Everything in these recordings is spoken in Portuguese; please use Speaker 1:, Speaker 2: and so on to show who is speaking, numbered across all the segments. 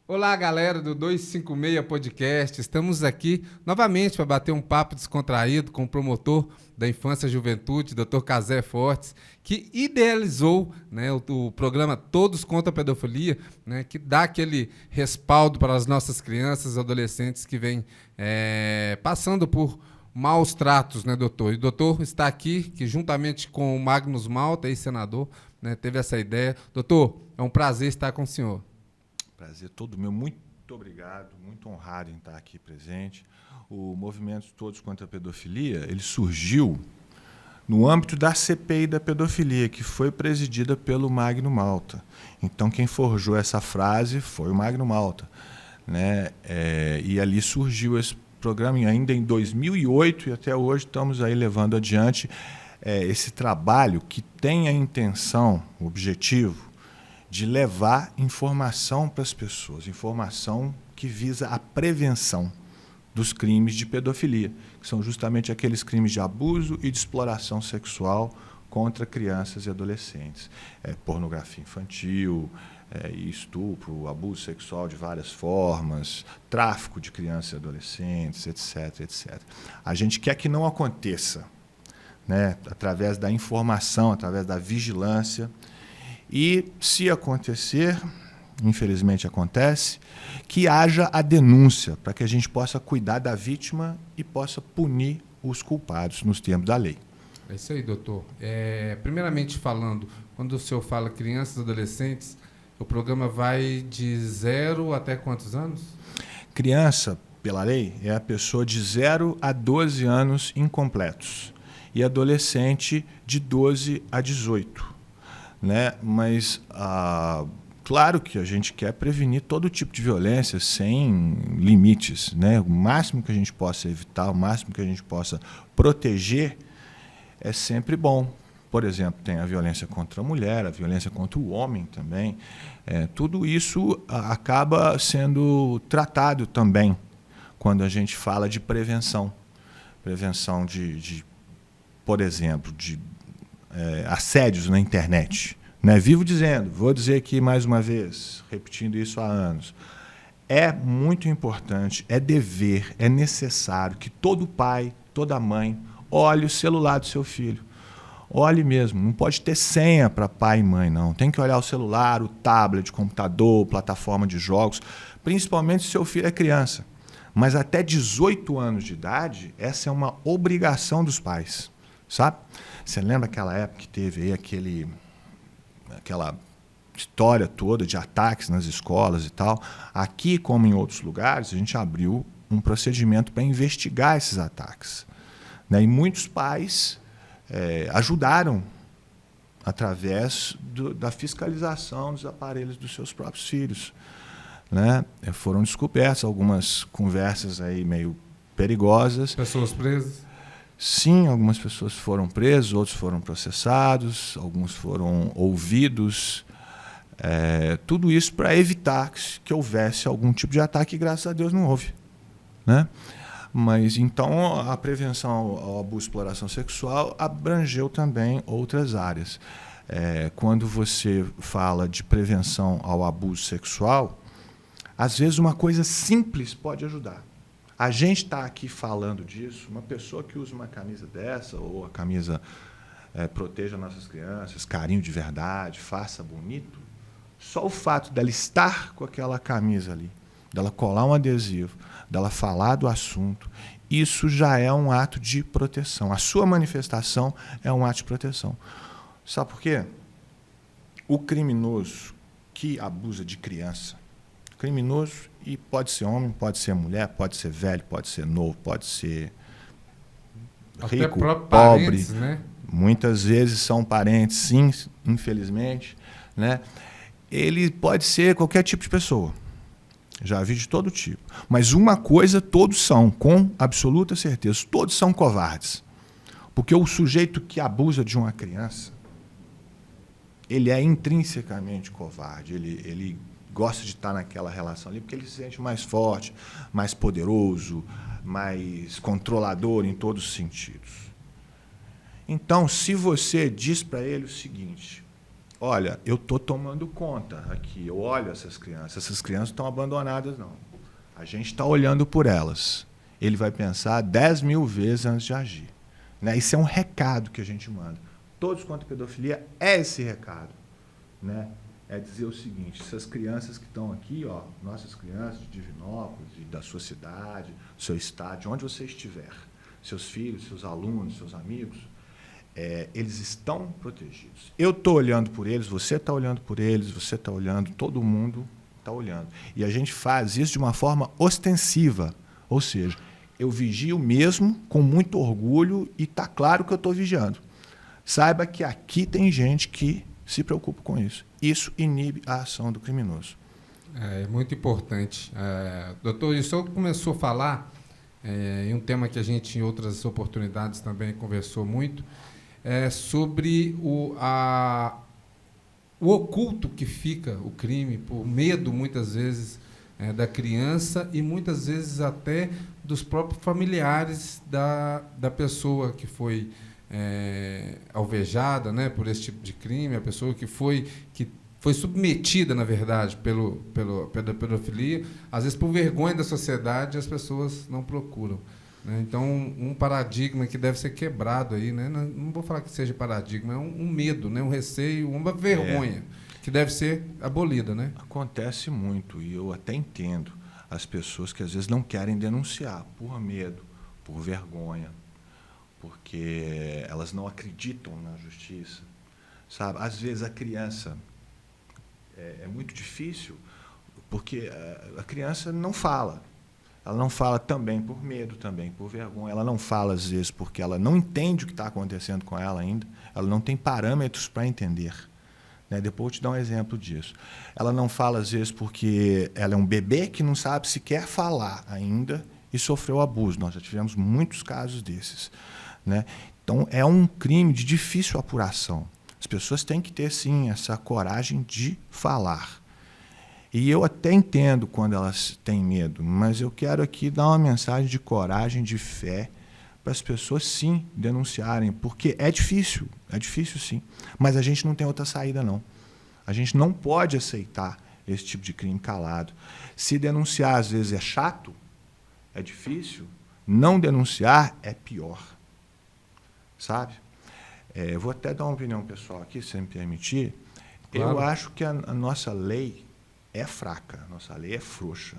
Speaker 1: Olá, galera do 256 Podcast. Estamos aqui novamente para bater um papo descontraído com o promotor da Infância e Juventude, Dr. Cazé Fortes, que idealizou, né, o programa Todos contra a Pedofilia, né, que dá aquele respaldo para as nossas crianças e adolescentes que vêm passando por maus tratos, né, doutor? E o doutor está aqui, que juntamente com o Magnus Malta, ex-senador, né, teve essa ideia. Doutor, é um prazer estar com o senhor.
Speaker 2: Prazer todo meu. Muito obrigado, muito honrado em estar aqui presente. O movimento Todos contra a Pedofilia, ele surgiu no âmbito da CPI da pedofilia, que foi presidida pelo Magno Malta. Então, quem forjou essa frase foi o Magno Malta, né? E ali surgiu esse programa ainda em 2008 e até hoje estamos aí levando adiante esse trabalho que tem a intenção, o objetivo, de levar informação para as pessoas, informação que visa a prevenção dos crimes de pedofilia, que são justamente aqueles crimes de abuso e de exploração sexual contra crianças e adolescentes. Pornografia infantil, estupro, abuso sexual de várias formas, tráfico de crianças e adolescentes, etc, etc. A gente quer que não aconteça, né, através da informação, através da vigilância. E, se acontecer, infelizmente acontece, que haja a denúncia, para que a gente possa cuidar da vítima e possa punir os culpados nos termos da lei.
Speaker 1: É isso aí, doutor. Primeiramente falando, quando o senhor fala crianças e adolescentes, o programa vai de 0 até quantos anos?
Speaker 2: Criança, pela lei, é a pessoa de 0 a 12 anos incompletos e adolescente de 12 a 18. Né? Mas, claro que a gente quer prevenir todo tipo de violência sem limites, né? O máximo que a gente possa evitar, o máximo que a gente possa proteger é sempre bom. Por exemplo, tem a violência contra a mulher, a violência contra o homem também. Tudo isso acaba sendo tratado também quando a gente fala de prevenção. Prevenção por exemplo, de assédios na internet. Né? Vivo dizendo, vou dizer aqui mais uma vez, repetindo isso há anos, é muito importante, é dever, é necessário que todo pai, toda mãe, olhe o celular do seu filho. Olhe mesmo, não pode ter senha para pai e mãe, não. Tem que olhar o celular, o tablet, o computador, plataforma de jogos, principalmente se seu filho é criança. Mas até 18 anos de idade, essa é uma obrigação dos pais, sabe? Você lembra aquela época que teve aí aquela história toda de ataques nas escolas e tal? Aqui, como em outros lugares, a gente abriu um procedimento para investigar esses ataques. Né? E muitos pais ajudaram através da fiscalização dos aparelhos dos seus próprios filhos. Né? Foram descobertas algumas conversas aí meio perigosas.
Speaker 1: Pessoas presas?
Speaker 2: Sim, algumas pessoas foram presas, outros foram processados, alguns foram ouvidos. Tudo isso para evitar que houvesse algum tipo de ataque, e graças a Deus não houve. Né? Mas então a prevenção ao abuso e exploração sexual abrangeu também outras áreas. Quando você fala de prevenção ao abuso sexual, às vezes uma coisa simples pode ajudar. A gente está aqui falando disso, uma pessoa que usa uma camisa dessa, ou a camisa proteja nossas crianças, carinho de verdade, faça bonito, só o fato dela estar com aquela camisa ali, dela colar um adesivo, dela falar do assunto, isso já é um ato de proteção. A sua manifestação é um ato de proteção. Sabe por quê? O criminoso que abusa de criança, criminoso, e pode ser homem, pode ser mulher, pode ser velho, pode ser novo, pode ser rico, pobre. Parentes, né? Muitas vezes são parentes, sim, infelizmente. Né? Ele pode ser qualquer tipo de pessoa. Já vi de todo tipo. Mas uma coisa todos são, com absoluta certeza, todos são covardes. Porque o sujeito que abusa de uma criança, ele é intrinsecamente covarde, ele gosta de estar naquela relação ali porque ele se sente mais forte, mais poderoso, mais controlador em todos os sentidos. Então, se você diz para ele o seguinte, Olha, eu estou tomando conta aqui, eu olho essas crianças não estão abandonadas, não. A gente está olhando por elas. Ele vai pensar 10 mil vezes antes de agir. Né? Isso é um recado que a gente manda. Todos contra a pedofilia é esse recado. Né? É dizer o seguinte, essas crianças que estão aqui, ó, nossas crianças de Divinópolis, e da sua cidade, do seu estado, de onde você estiver, seus filhos, seus alunos, seus amigos, eles estão protegidos. Eu estou olhando por eles, você está olhando por eles, você está olhando, todo mundo está olhando. E a gente faz isso de uma forma ostensiva, ou seja, eu vigio mesmo com muito orgulho e está claro que eu estou vigiando. Saiba que aqui tem gente que se preocupa com isso. Isso inibe a ação do criminoso.
Speaker 1: É muito importante. Doutor, o senhor começou a falar em um tema que a gente, em outras oportunidades, também conversou muito, sobre o oculto que fica o crime, por medo, muitas vezes, da criança e, muitas vezes, até dos próprios familiares da pessoa que foi alvejada, né, por esse tipo de crime, a pessoa que foi submetida, na verdade, pela pedofilia. Às vezes, por vergonha da sociedade, as pessoas não procuram. Né? Então, um paradigma que deve ser quebrado aí, né? Não vou falar que seja paradigma, é um medo, né? Um receio, uma vergonha que deve ser abolida. Né?
Speaker 2: Acontece muito, e eu até entendo as pessoas que às vezes não querem denunciar por medo, por vergonha, porque elas não acreditam na justiça. Sabe? Às vezes a criança é muito difícil, porque a criança não fala. Ela não fala também por medo, também por vergonha. Ela não fala, às vezes, porque ela não entende o que está acontecendo com ela ainda. Ela não tem parâmetros para entender. Né? Depois eu vou te dar um exemplo disso. Ela não fala, às vezes, porque ela é um bebê que não sabe sequer falar ainda e sofreu abuso. Nós já tivemos muitos casos desses. Né? Então, é um crime de difícil apuração. As pessoas têm que ter, sim, essa coragem de falar. E eu até entendo quando elas têm medo, mas eu quero aqui dar uma mensagem de coragem, de fé, para as pessoas, sim, denunciarem, porque é difícil sim, mas a gente não tem outra saída, não. A gente não pode aceitar esse tipo de crime calado. Se denunciar, às vezes, é chato, é difícil, não denunciar é pior, sabe? Eu vou até dar uma opinião pessoal aqui, se você me permitir. Claro. Eu acho que a nossa lei é fraca, a nossa lei é frouxa.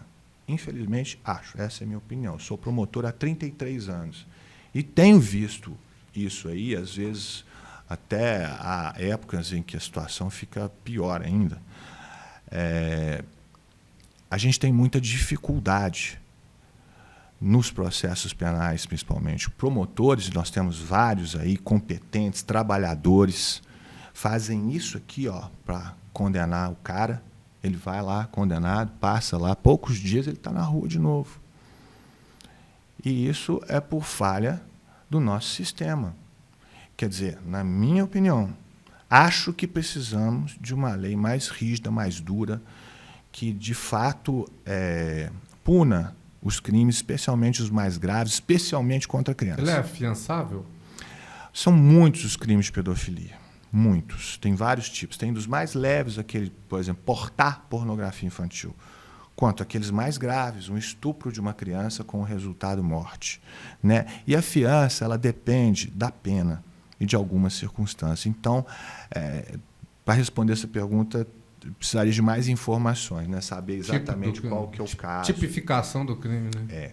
Speaker 2: Infelizmente, acho, essa é a minha opinião. Eu sou promotor há 33 anos e tenho visto isso aí, às vezes até há épocas em que a situação fica pior ainda. A gente tem muita dificuldade nos processos penais, principalmente. Promotores, nós temos vários aí, competentes, trabalhadores, fazem isso aqui para condenar o cara. Ele vai lá, condenado, passa lá, poucos dias ele está na rua de novo. E isso é por falha do nosso sistema. Quer dizer, na minha opinião, acho que precisamos de uma lei mais rígida, mais dura, que, de fato, puna os crimes, especialmente os mais graves, especialmente contra a criança.
Speaker 1: Ele é afiançável?
Speaker 2: São muitos os crimes de pedofilia. Muitos. Tem vários tipos. Tem dos mais leves, aquele, por exemplo, portar pornografia infantil, quanto aqueles mais graves, um estupro de uma criança com o resultado morte. Né? E a fiança, ela depende da pena e de algumas circunstâncias. Então, para responder essa pergunta, precisaria de mais informações, né? Saber exatamente qual que é o caso.
Speaker 1: Tipificação do crime, né?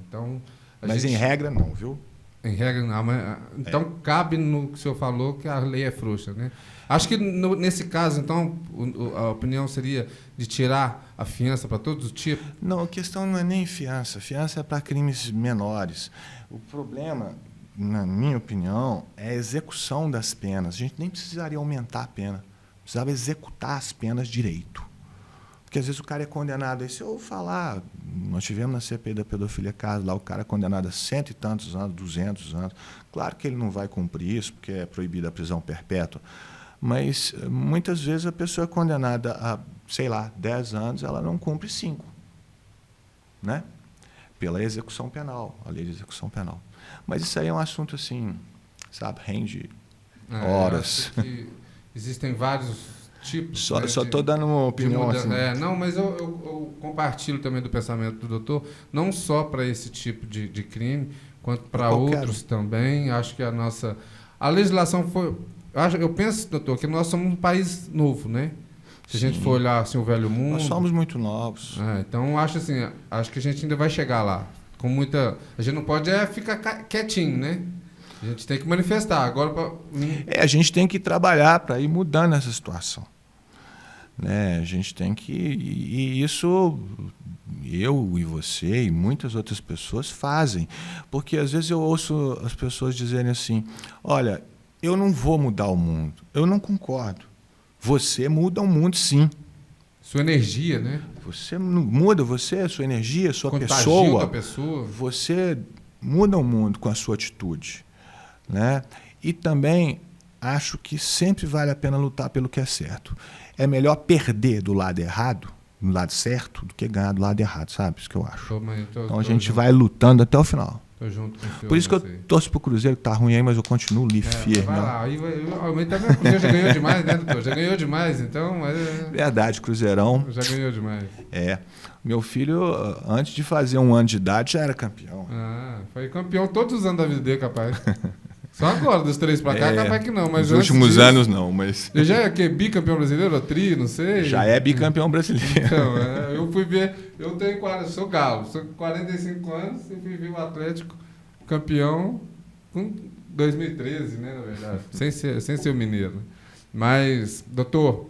Speaker 1: Então,
Speaker 2: mas em regra não, viu?
Speaker 1: Em regra não, mas, então cabe no que o senhor falou que a lei é frouxa, né? Acho que nesse caso, então, a opinião seria de tirar a fiança para todos os tipos?
Speaker 2: Não, a questão não é nem fiança. Fiança é para crimes menores. O problema, na minha opinião, é a execução das penas. A gente nem precisaria aumentar a pena. Precisava executar as penas direito. Porque às vezes o cara é condenado. Aí, se eu falar, nós tivemos na CPI da pedofilia caso lá, o cara é condenado a 100 e tantos anos, 200 anos. Claro que ele não vai cumprir isso, porque é proibida a prisão perpétua. Mas muitas vezes a pessoa é condenada a, sei lá, 10 anos, ela não cumpre 5. Né? Pela execução penal, a lei de execução penal. Mas isso aí é um assunto assim, sabe, rende horas.
Speaker 1: existem vários tipos.
Speaker 2: Só
Speaker 1: né,
Speaker 2: estou dando uma opinião assim.
Speaker 1: Não, mas eu compartilho também do pensamento do doutor, não só para esse tipo de crime, quanto para outros também. Acho que a legislação foi... Eu penso, doutor, que nós somos um país novo, né? Se a gente for olhar assim, o velho mundo...
Speaker 2: Nós somos muito novos.
Speaker 1: Então, acho que a gente ainda vai chegar lá. Com muita... A gente não pode ficar quietinho, né? A gente tem que manifestar. Agora,
Speaker 2: a gente tem que trabalhar para ir mudando essa situação. Né? A gente tem que... E isso eu e você e muitas outras pessoas fazem. Porque às vezes eu ouço as pessoas dizerem assim, olha, eu não vou mudar o mundo. Eu não concordo. Você muda o mundo, sim.
Speaker 1: Sua energia, né?
Speaker 2: Você muda, sua energia, sua
Speaker 1: pessoa.
Speaker 2: Você muda o mundo com a sua atitude. Né? E também acho que sempre vale a pena lutar pelo que é certo. É melhor perder do lado errado, do lado certo, do que ganhar do lado errado, sabe? Isso que eu acho. Então a gente vai lutando até o final.
Speaker 1: Tô junto com o senhor.
Speaker 2: Por isso que eu torço pro Cruzeiro, que tá ruim aí, mas eu continuo firme.
Speaker 1: Vai lá. Aí também o Cruzeiro já ganhou demais, né, doutor? Já ganhou demais, então...
Speaker 2: Verdade, Cruzeirão.
Speaker 1: Já ganhou demais.
Speaker 2: Meu filho, antes de fazer 1 ano de idade, já era campeão.
Speaker 1: Foi campeão todos os anos da vida dele, capaz. Só agora, dos 3 pra cá, capaz que não. Mas
Speaker 2: nos últimos anos, não. Mas...
Speaker 1: Ele já é bicampeão brasileiro, tri, não sei.
Speaker 2: Já é bicampeão brasileiro.
Speaker 1: Então, eu fui ver... Eu sou galo, sou 45 anos e fui ver o Atlético campeão com 2013, né, na verdade. sem ser o mineiro. Mas, doutor,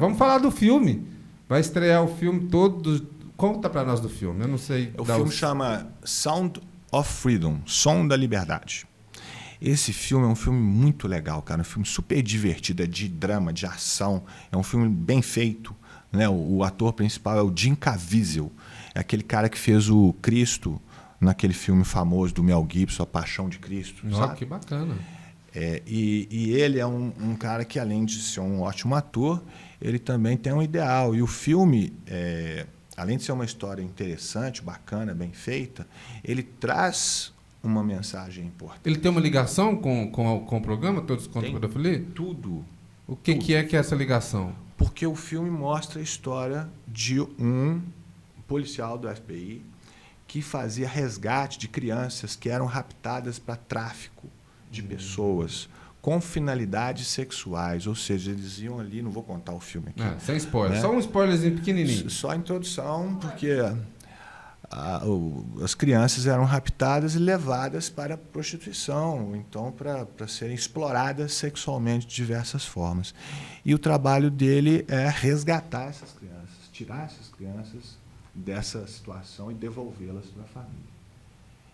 Speaker 1: vamos falar do filme. Vai estrear o filme todo... Conta pra nós do filme, eu não sei...
Speaker 2: O filme chama Sound of Freedom, Som da Liberdade. Esse filme é um filme muito legal, cara. Um filme super divertido, é de drama, de ação. É um filme bem feito. Né? O ator principal é o Jim Caviezel. É aquele cara que fez o Cristo naquele filme famoso do Mel Gibson, A Paixão de Cristo. Sabe?
Speaker 1: Que bacana.
Speaker 2: E ele é um cara que, além de ser um ótimo ator, ele também tem um ideal. E o filme, além de ser uma história interessante, bacana, bem feita, ele traz uma mensagem importante.
Speaker 1: Ele tem uma ligação com o programa Todos contra a Pedofilia?
Speaker 2: Tudo.
Speaker 1: O que é essa ligação?
Speaker 2: Porque o filme mostra a história de um policial do FBI que fazia resgate de crianças que eram raptadas para tráfico de pessoas com finalidades sexuais. Ou seja, eles iam ali... Não vou contar o filme aqui.
Speaker 1: Sem spoiler. Né? Só um spoilerzinho pequenininho.
Speaker 2: Só a introdução, porque... as crianças eram raptadas e levadas para a prostituição, ou então para serem exploradas sexualmente de diversas formas. E o trabalho dele é resgatar essas crianças, tirar essas crianças dessa situação e devolvê-las para a família.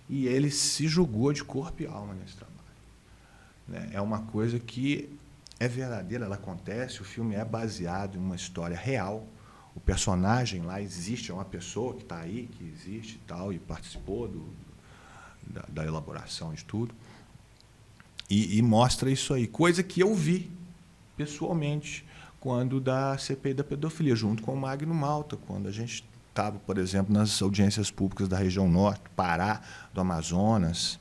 Speaker 2: E ele se jogou de corpo e alma nesse trabalho. É uma coisa que é verdadeira, ela acontece, o filme é baseado em uma história real. O personagem lá existe, é uma pessoa que está aí, que existe e tal, e participou da elaboração de tudo. E mostra isso aí. Coisa que eu vi pessoalmente quando da CPI da pedofilia, junto com o Magno Malta, quando a gente estava, por exemplo, nas audiências públicas da região norte, Pará, do Amazonas.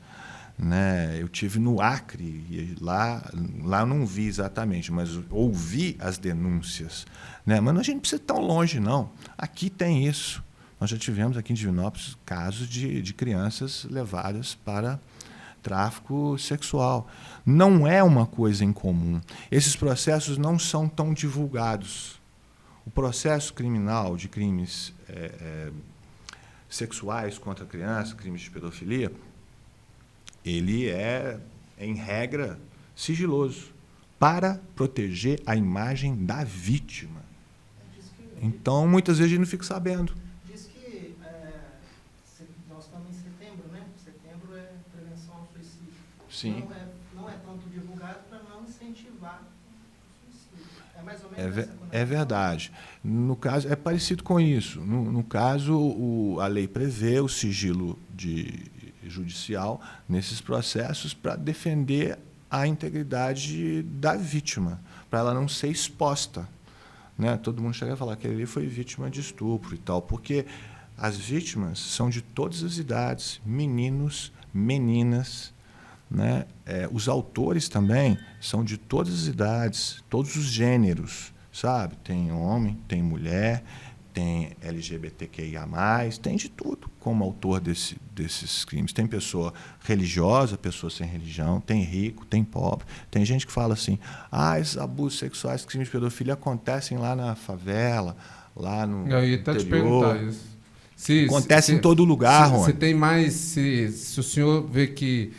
Speaker 2: Né? Eu tive no Acre, e lá eu não vi exatamente, mas ouvi as denúncias. Né? Mas a gente não precisa ir tão longe, não. Aqui tem isso. Nós já tivemos aqui em Divinópolis casos de crianças levadas para tráfico sexual. Não é uma coisa incomum. Esses processos não são tão divulgados. O processo criminal de crimes sexuais contra crianças, crimes de pedofilia, ele é, em regra, sigiloso, para proteger a imagem da vítima. Então, muitas vezes a gente não fica sabendo.
Speaker 3: Diz que nós estamos em setembro, né? Setembro é prevenção ao suicídio.
Speaker 2: Sim.
Speaker 3: Não é tanto divulgado para não incentivar o suicídio. É mais ou menos essa conexão.
Speaker 2: É verdade. No caso, é parecido com isso. No caso, a lei prevê o sigilo judicial nesses processos para defender a integridade da vítima, para ela não ser exposta. Né? Todo mundo chega a falar que ele foi vítima de estupro e tal, porque as vítimas são de todas as idades, meninos, meninas, né? Os autores também são de todas as idades, todos os gêneros, sabe? Tem homem, tem mulher, tem LGBTQIA+, tem de tudo como autor desses crimes. Tem pessoa religiosa, pessoa sem religião, tem rico, tem pobre. Tem gente que fala assim, esses abusos sexuais, crimes de pedofilia acontecem lá na favela, lá no
Speaker 1: Eu ia até te perguntar isso.
Speaker 2: Acontece em todo lugar, Rony.
Speaker 1: Se tem mais... Se o senhor vê que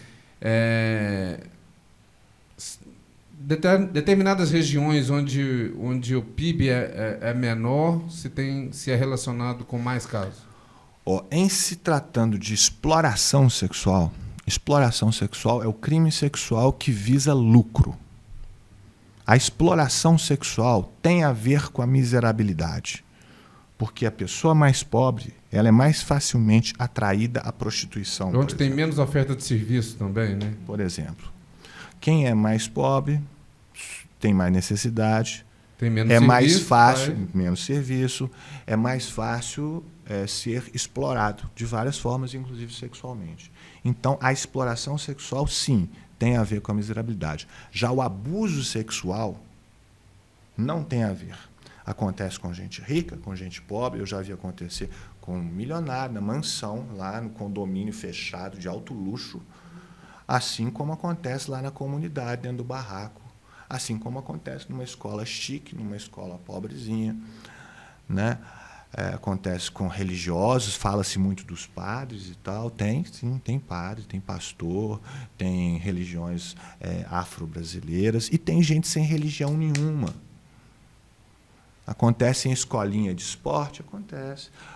Speaker 1: determinadas regiões onde o PIB é menor, se é relacionado com mais casos?
Speaker 2: Em se tratando de exploração sexual é o crime sexual que visa lucro. A exploração sexual tem a ver com a miserabilidade, porque a pessoa mais pobre ela é mais facilmente atraída à prostituição.
Speaker 1: Onde tem menos oferta de serviço também, né?
Speaker 2: Por exemplo, quem é mais pobre tem mais necessidade,
Speaker 1: tem menos
Speaker 2: serviço, mais fácil, menos serviço, é mais fácil ser explorado de várias formas, inclusive sexualmente. Então, a exploração sexual, sim, tem a ver com a miserabilidade. Já o abuso sexual não tem a ver. Acontece com gente rica, com gente pobre, eu já vi acontecer com um milionário, na mansão, lá no condomínio fechado, de alto luxo, assim como acontece lá na comunidade, dentro do barraco, assim como acontece numa escola chique, numa escola pobrezinha, né? Acontece com religiosos, fala-se muito dos padres e tal. Sim, tem padre, tem pastor, tem religiões afro-brasileiras e tem gente sem religião nenhuma. Acontece em escolinha de esporte,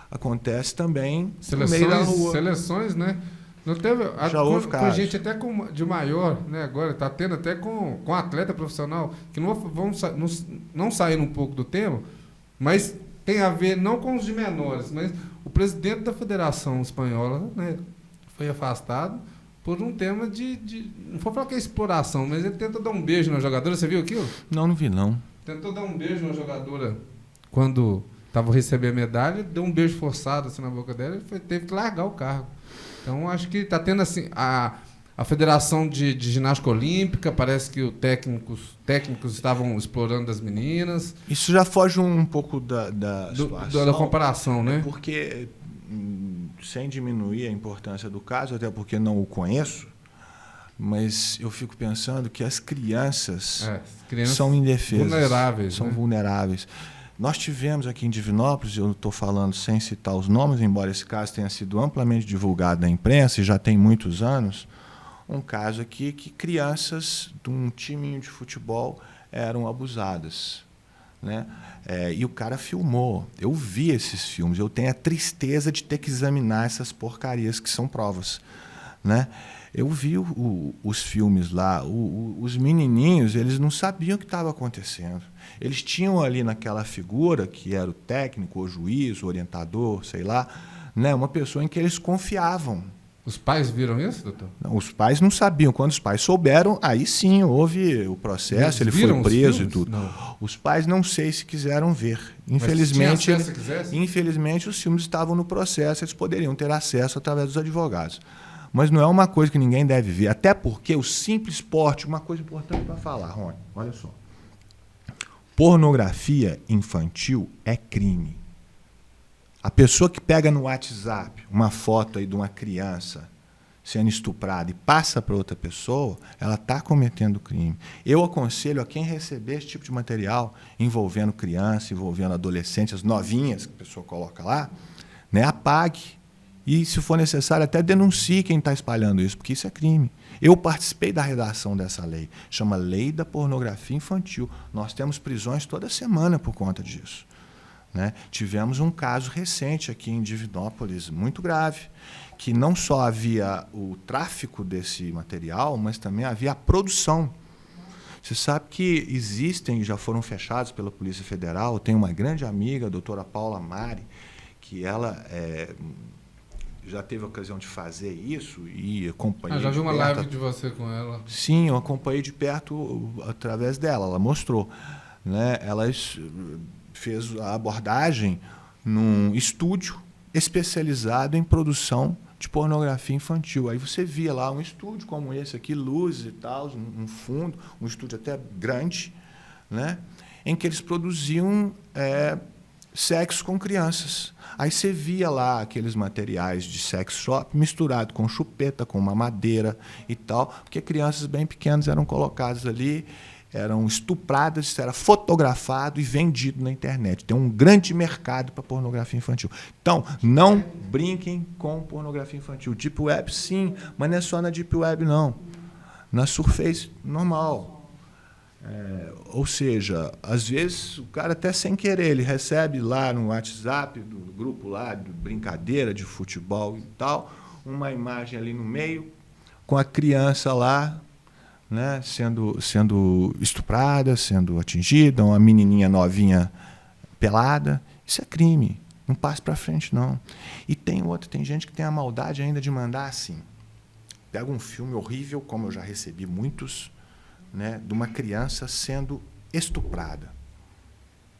Speaker 2: acontece também no meio da rua.
Speaker 1: Seleções, né? Não teve,
Speaker 2: já houve casos.
Speaker 1: Com gente até de maior, né? Agora está tendo até com atleta profissional, que não saindo um pouco do tema, mas tem a ver não com os de menores, mas o presidente da Federação Espanhola, né, foi afastado por um tema não vou falar que é exploração, mas ele tenta dar um beijo na jogadora. Você viu aquilo?
Speaker 2: Não vi, não.
Speaker 1: Tentou dar um beijo na jogadora quando estava recebendo a medalha, deu um beijo forçado assim na boca dela e teve que largar o cargo. Então, acho que está tendo assim... A Federação de Ginástica Olímpica, parece que os técnicos estavam explorando as meninas.
Speaker 2: Isso já foge um pouco da situação.
Speaker 1: Da comparação, né?
Speaker 2: Porque, sem diminuir a importância do caso, até porque não o conheço, mas eu fico pensando que as crianças são indefesas.
Speaker 1: Vulneráveis.
Speaker 2: São
Speaker 1: né?
Speaker 2: vulneráveis. Nós tivemos aqui em Divinópolis, eu estou falando sem citar os nomes, embora esse caso tenha sido amplamente divulgado na imprensa e já tem muitos anos, um caso aqui que crianças de um timinho de futebol eram abusadas, né? E o cara filmou. Eu vi esses filmes. Eu tenho a tristeza de ter que examinar essas porcarias que são provas, né? Eu vi os filmes lá. Os menininhos, eles não sabiam o que estava acontecendo. Eles tinham ali naquela figura, que era o técnico, o juiz, o orientador, sei lá, né? Uma pessoa em que eles confiavam.
Speaker 1: Os pais viram isso, doutor?
Speaker 2: Não, os pais não sabiam. Quando os pais souberam, aí sim houve o processo, ele foi preso e tudo.
Speaker 1: Não.
Speaker 2: Os pais não sei se quiseram ver. Infelizmente, os filmes estavam no processo, eles poderiam ter acesso através dos advogados. Mas não é uma coisa que ninguém deve ver. Até porque o simples porte, uma coisa importante para falar, Rony, olha só. Pornografia infantil é crime. A pessoa que pega no WhatsApp uma foto aí de uma criança sendo estuprada e passa para outra pessoa, ela está cometendo crime. Eu aconselho a quem receber esse tipo de material envolvendo criança, envolvendo adolescentes, as novinhas que a pessoa coloca lá, né, apague. E, se for necessário, até denuncie quem está espalhando isso, porque isso é crime. Eu participei da redação dessa lei, chama Lei da Pornografia Infantil. Nós temos prisões toda semana por conta disso. Né? Tivemos um caso recente aqui em Divinópolis, muito grave, que não só havia o tráfico desse material, mas também havia a produção. Você sabe que existem, já foram fechados pela Polícia Federal, tem uma grande amiga, a doutora Paula Mari, que ela já teve a ocasião de fazer isso e acompanhei.
Speaker 1: Já vi uma live de você com ela.
Speaker 2: Sim, eu acompanhei de perto através dela, ela mostrou. Né? Ela fez a abordagem num estúdio especializado em produção de pornografia infantil. Aí você via lá um estúdio como esse aqui, luzes e tal, um fundo, um estúdio até grande, né, em que eles produziam sexo com crianças. Aí você via lá aqueles materiais de sex shop misturado com chupeta, com mamadeira e tal, porque crianças bem pequenas eram colocadas ali, eram estupradas, isso era fotografado e vendido na internet. Tem um grande mercado para pornografia infantil. Então, não brinquem com pornografia infantil. Deep Web, sim, mas não é só na Deep Web, não. Na Surface, normal. Ou seja, às vezes o cara até sem querer, ele recebe lá no WhatsApp, do grupo lá, de brincadeira, de futebol e tal, uma imagem ali no meio, com a criança lá, né, sendo estuprada, sendo atingida, uma menininha novinha pelada. Isso é crime, não passe para frente, não. E tem gente que tem a maldade ainda de mandar assim, pega um filme horrível, como eu já recebi muitos, né, de uma criança sendo estuprada.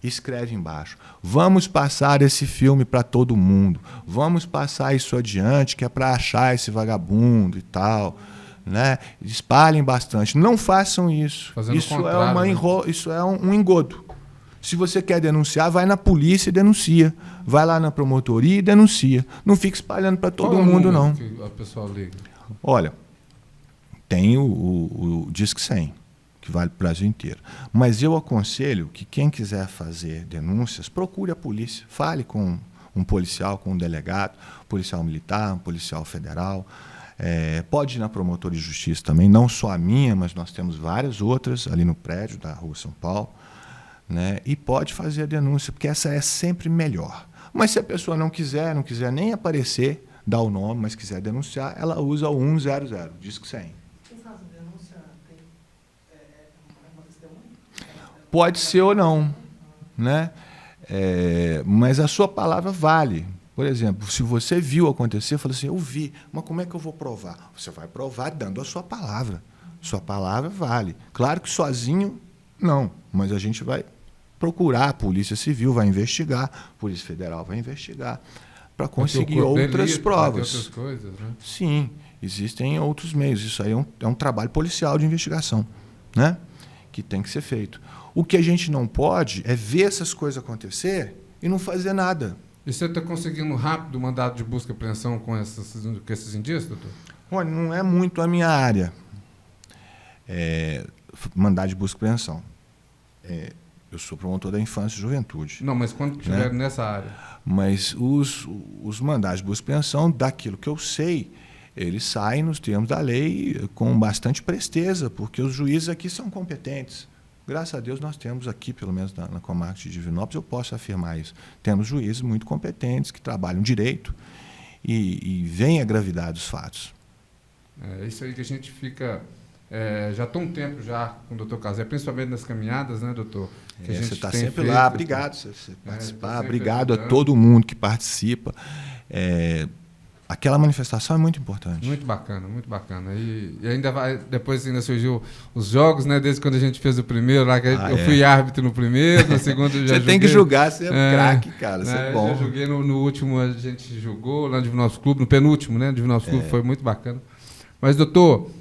Speaker 2: Escreve embaixo: vamos passar esse filme para todo mundo, vamos passar isso adiante, que é para achar esse vagabundo e tal, né? Espalhem bastante. Não façam isso. Isso é um engodo. Se você quer denunciar, vai na polícia e denuncia. Vai lá na promotoria e denuncia. Não fique espalhando para todo mundo, não.
Speaker 1: Que a pessoa liga?
Speaker 2: Olha, tem o Disque 100, que vale para o Brasil inteiro. Mas eu aconselho que quem quiser fazer denúncias, procure a polícia. Fale com um policial, com um delegado, policial militar, um policial federal. Pode ir na promotoria de justiça também, não só a minha, mas nós temos várias outras ali no prédio da Rua São Paulo, né? E pode fazer a denúncia, porque essa é sempre melhor. Mas se a pessoa não quiser nem aparecer, dar o nome, mas quiser denunciar, ela usa o 100, Disque 100. Pode ser ou não, né? Mas a sua palavra vale. Por exemplo, se você viu acontecer, fala assim: eu vi, mas como é que eu vou provar? Você vai provar dando a sua palavra. Sua palavra vale. Claro que sozinho, não, mas a gente vai procurar, a Polícia Civil vai investigar, a Polícia Federal vai investigar, para conseguir outras provas.
Speaker 1: Outras coisas, né?
Speaker 2: Sim, existem outros meios. Isso aí é um trabalho policial de investigação, né, que tem que ser feito. O que a gente não pode é ver essas coisas acontecer e não fazer nada.
Speaker 1: E você está conseguindo rápido mandado de busca e apreensão com esses indícios, doutor?
Speaker 2: Olha, não é muito a minha área, mandado de busca e apreensão. Eu sou promotor da infância e juventude.
Speaker 1: Não, mas quando estiver nessa área?
Speaker 2: Mas os mandados de busca e apreensão, daquilo que eu sei, eles saem nos termos da lei com bastante presteza, porque os juízes aqui são competentes. Graças a Deus nós temos aqui, pelo menos na comarca de Divinópolis, eu posso afirmar isso. Temos juízes muito competentes que trabalham direito e veem a gravidade dos fatos.
Speaker 1: É isso aí que a gente fica... já estou um tempo já com o doutor Cazé, principalmente nas caminhadas, né, doutor? Que a gente
Speaker 2: você está
Speaker 1: tem
Speaker 2: sempre
Speaker 1: feito,
Speaker 2: lá, obrigado por você participar,
Speaker 1: tá
Speaker 2: obrigado
Speaker 1: ajudando.
Speaker 2: a todo mundo que participa. Aquela manifestação é muito importante.
Speaker 1: Muito bacana, muito bacana. E ainda depois ainda surgiu os jogos, né? Desde quando a gente fez o primeiro, lá que eu fui árbitro no primeiro, no segundo eu já
Speaker 2: Você
Speaker 1: joguei.
Speaker 2: tem que julgar, você é craque, cara, você é bom.
Speaker 1: Eu joguei no último, a gente jogou lá no Divinópolis Clube, no penúltimo, né? Divinópolis Clube foi muito bacana. Mas, doutor,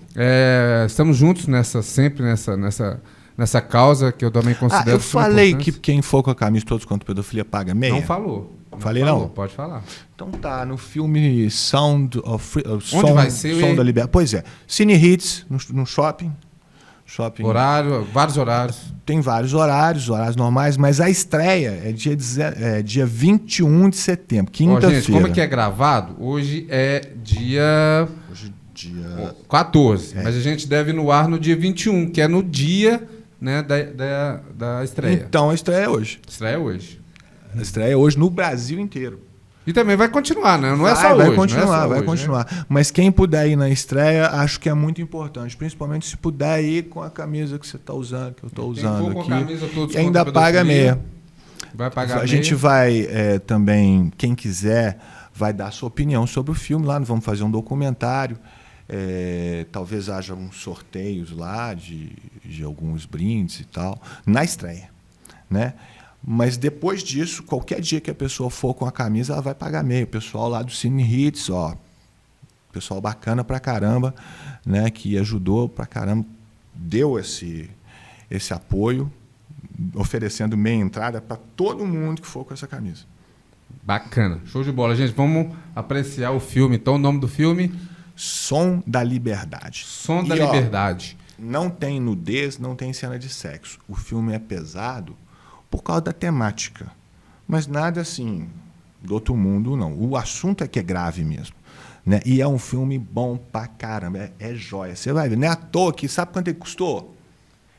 Speaker 1: estamos juntos sempre nessa causa que eu também considero.
Speaker 2: Eu falei que quem for com a camisa Todos contra a Pedofilia paga meia?
Speaker 1: Não falou.
Speaker 2: Falei não?
Speaker 1: Pode falar.
Speaker 2: Então tá, no filme Sound of Freedom.
Speaker 1: Onde vai ser?
Speaker 2: Som da Liberdade. Pois é. Cine Hits, no shopping.
Speaker 1: Horário, vários horários.
Speaker 2: Tem vários horários normais, mas a estreia é dia 21 de setembro, quinta-feira.
Speaker 1: Gente, como é que é gravado? Hoje é dia 14, mas a gente deve ir no ar no dia 21, que é no dia, né, da estreia.
Speaker 2: Então a estreia é hoje.
Speaker 1: Estreia hoje.
Speaker 2: A estreia é hoje no Brasil inteiro.
Speaker 1: E também vai continuar, né? Não é só hoje.
Speaker 2: Vai continuar. Né? Mas quem puder ir na estreia, acho que é muito importante. Principalmente se puder ir com a camisa que você está usando, que eu estou usando aqui.
Speaker 1: Camisa,
Speaker 2: e ainda paga meia.
Speaker 1: Vai pagar
Speaker 2: a gente vai também, quem quiser, vai dar sua opinião sobre o filme lá. Nós vamos fazer um documentário. Talvez haja uns sorteios lá de alguns brindes e tal, na estreia, né? Mas depois disso, qualquer dia que a pessoa for com a camisa, ela vai pagar meio. O pessoal lá do Cine Hits, ó, pessoal bacana pra caramba, né, que ajudou pra caramba, deu esse apoio, oferecendo meia entrada para todo mundo que for com essa camisa.
Speaker 1: Bacana, show de bola. Gente, vamos apreciar o filme. Então, o nome do filme?
Speaker 2: Som da Liberdade.
Speaker 1: Som da Liberdade.
Speaker 2: Não tem nudez, não tem cena de sexo. O filme é pesado por causa da temática. Mas nada assim do outro mundo, não. O assunto é que é grave mesmo. Né? E é um filme bom pra caramba. É joia. Você vai ver. Não é à toa que... Sabe quanto ele custou?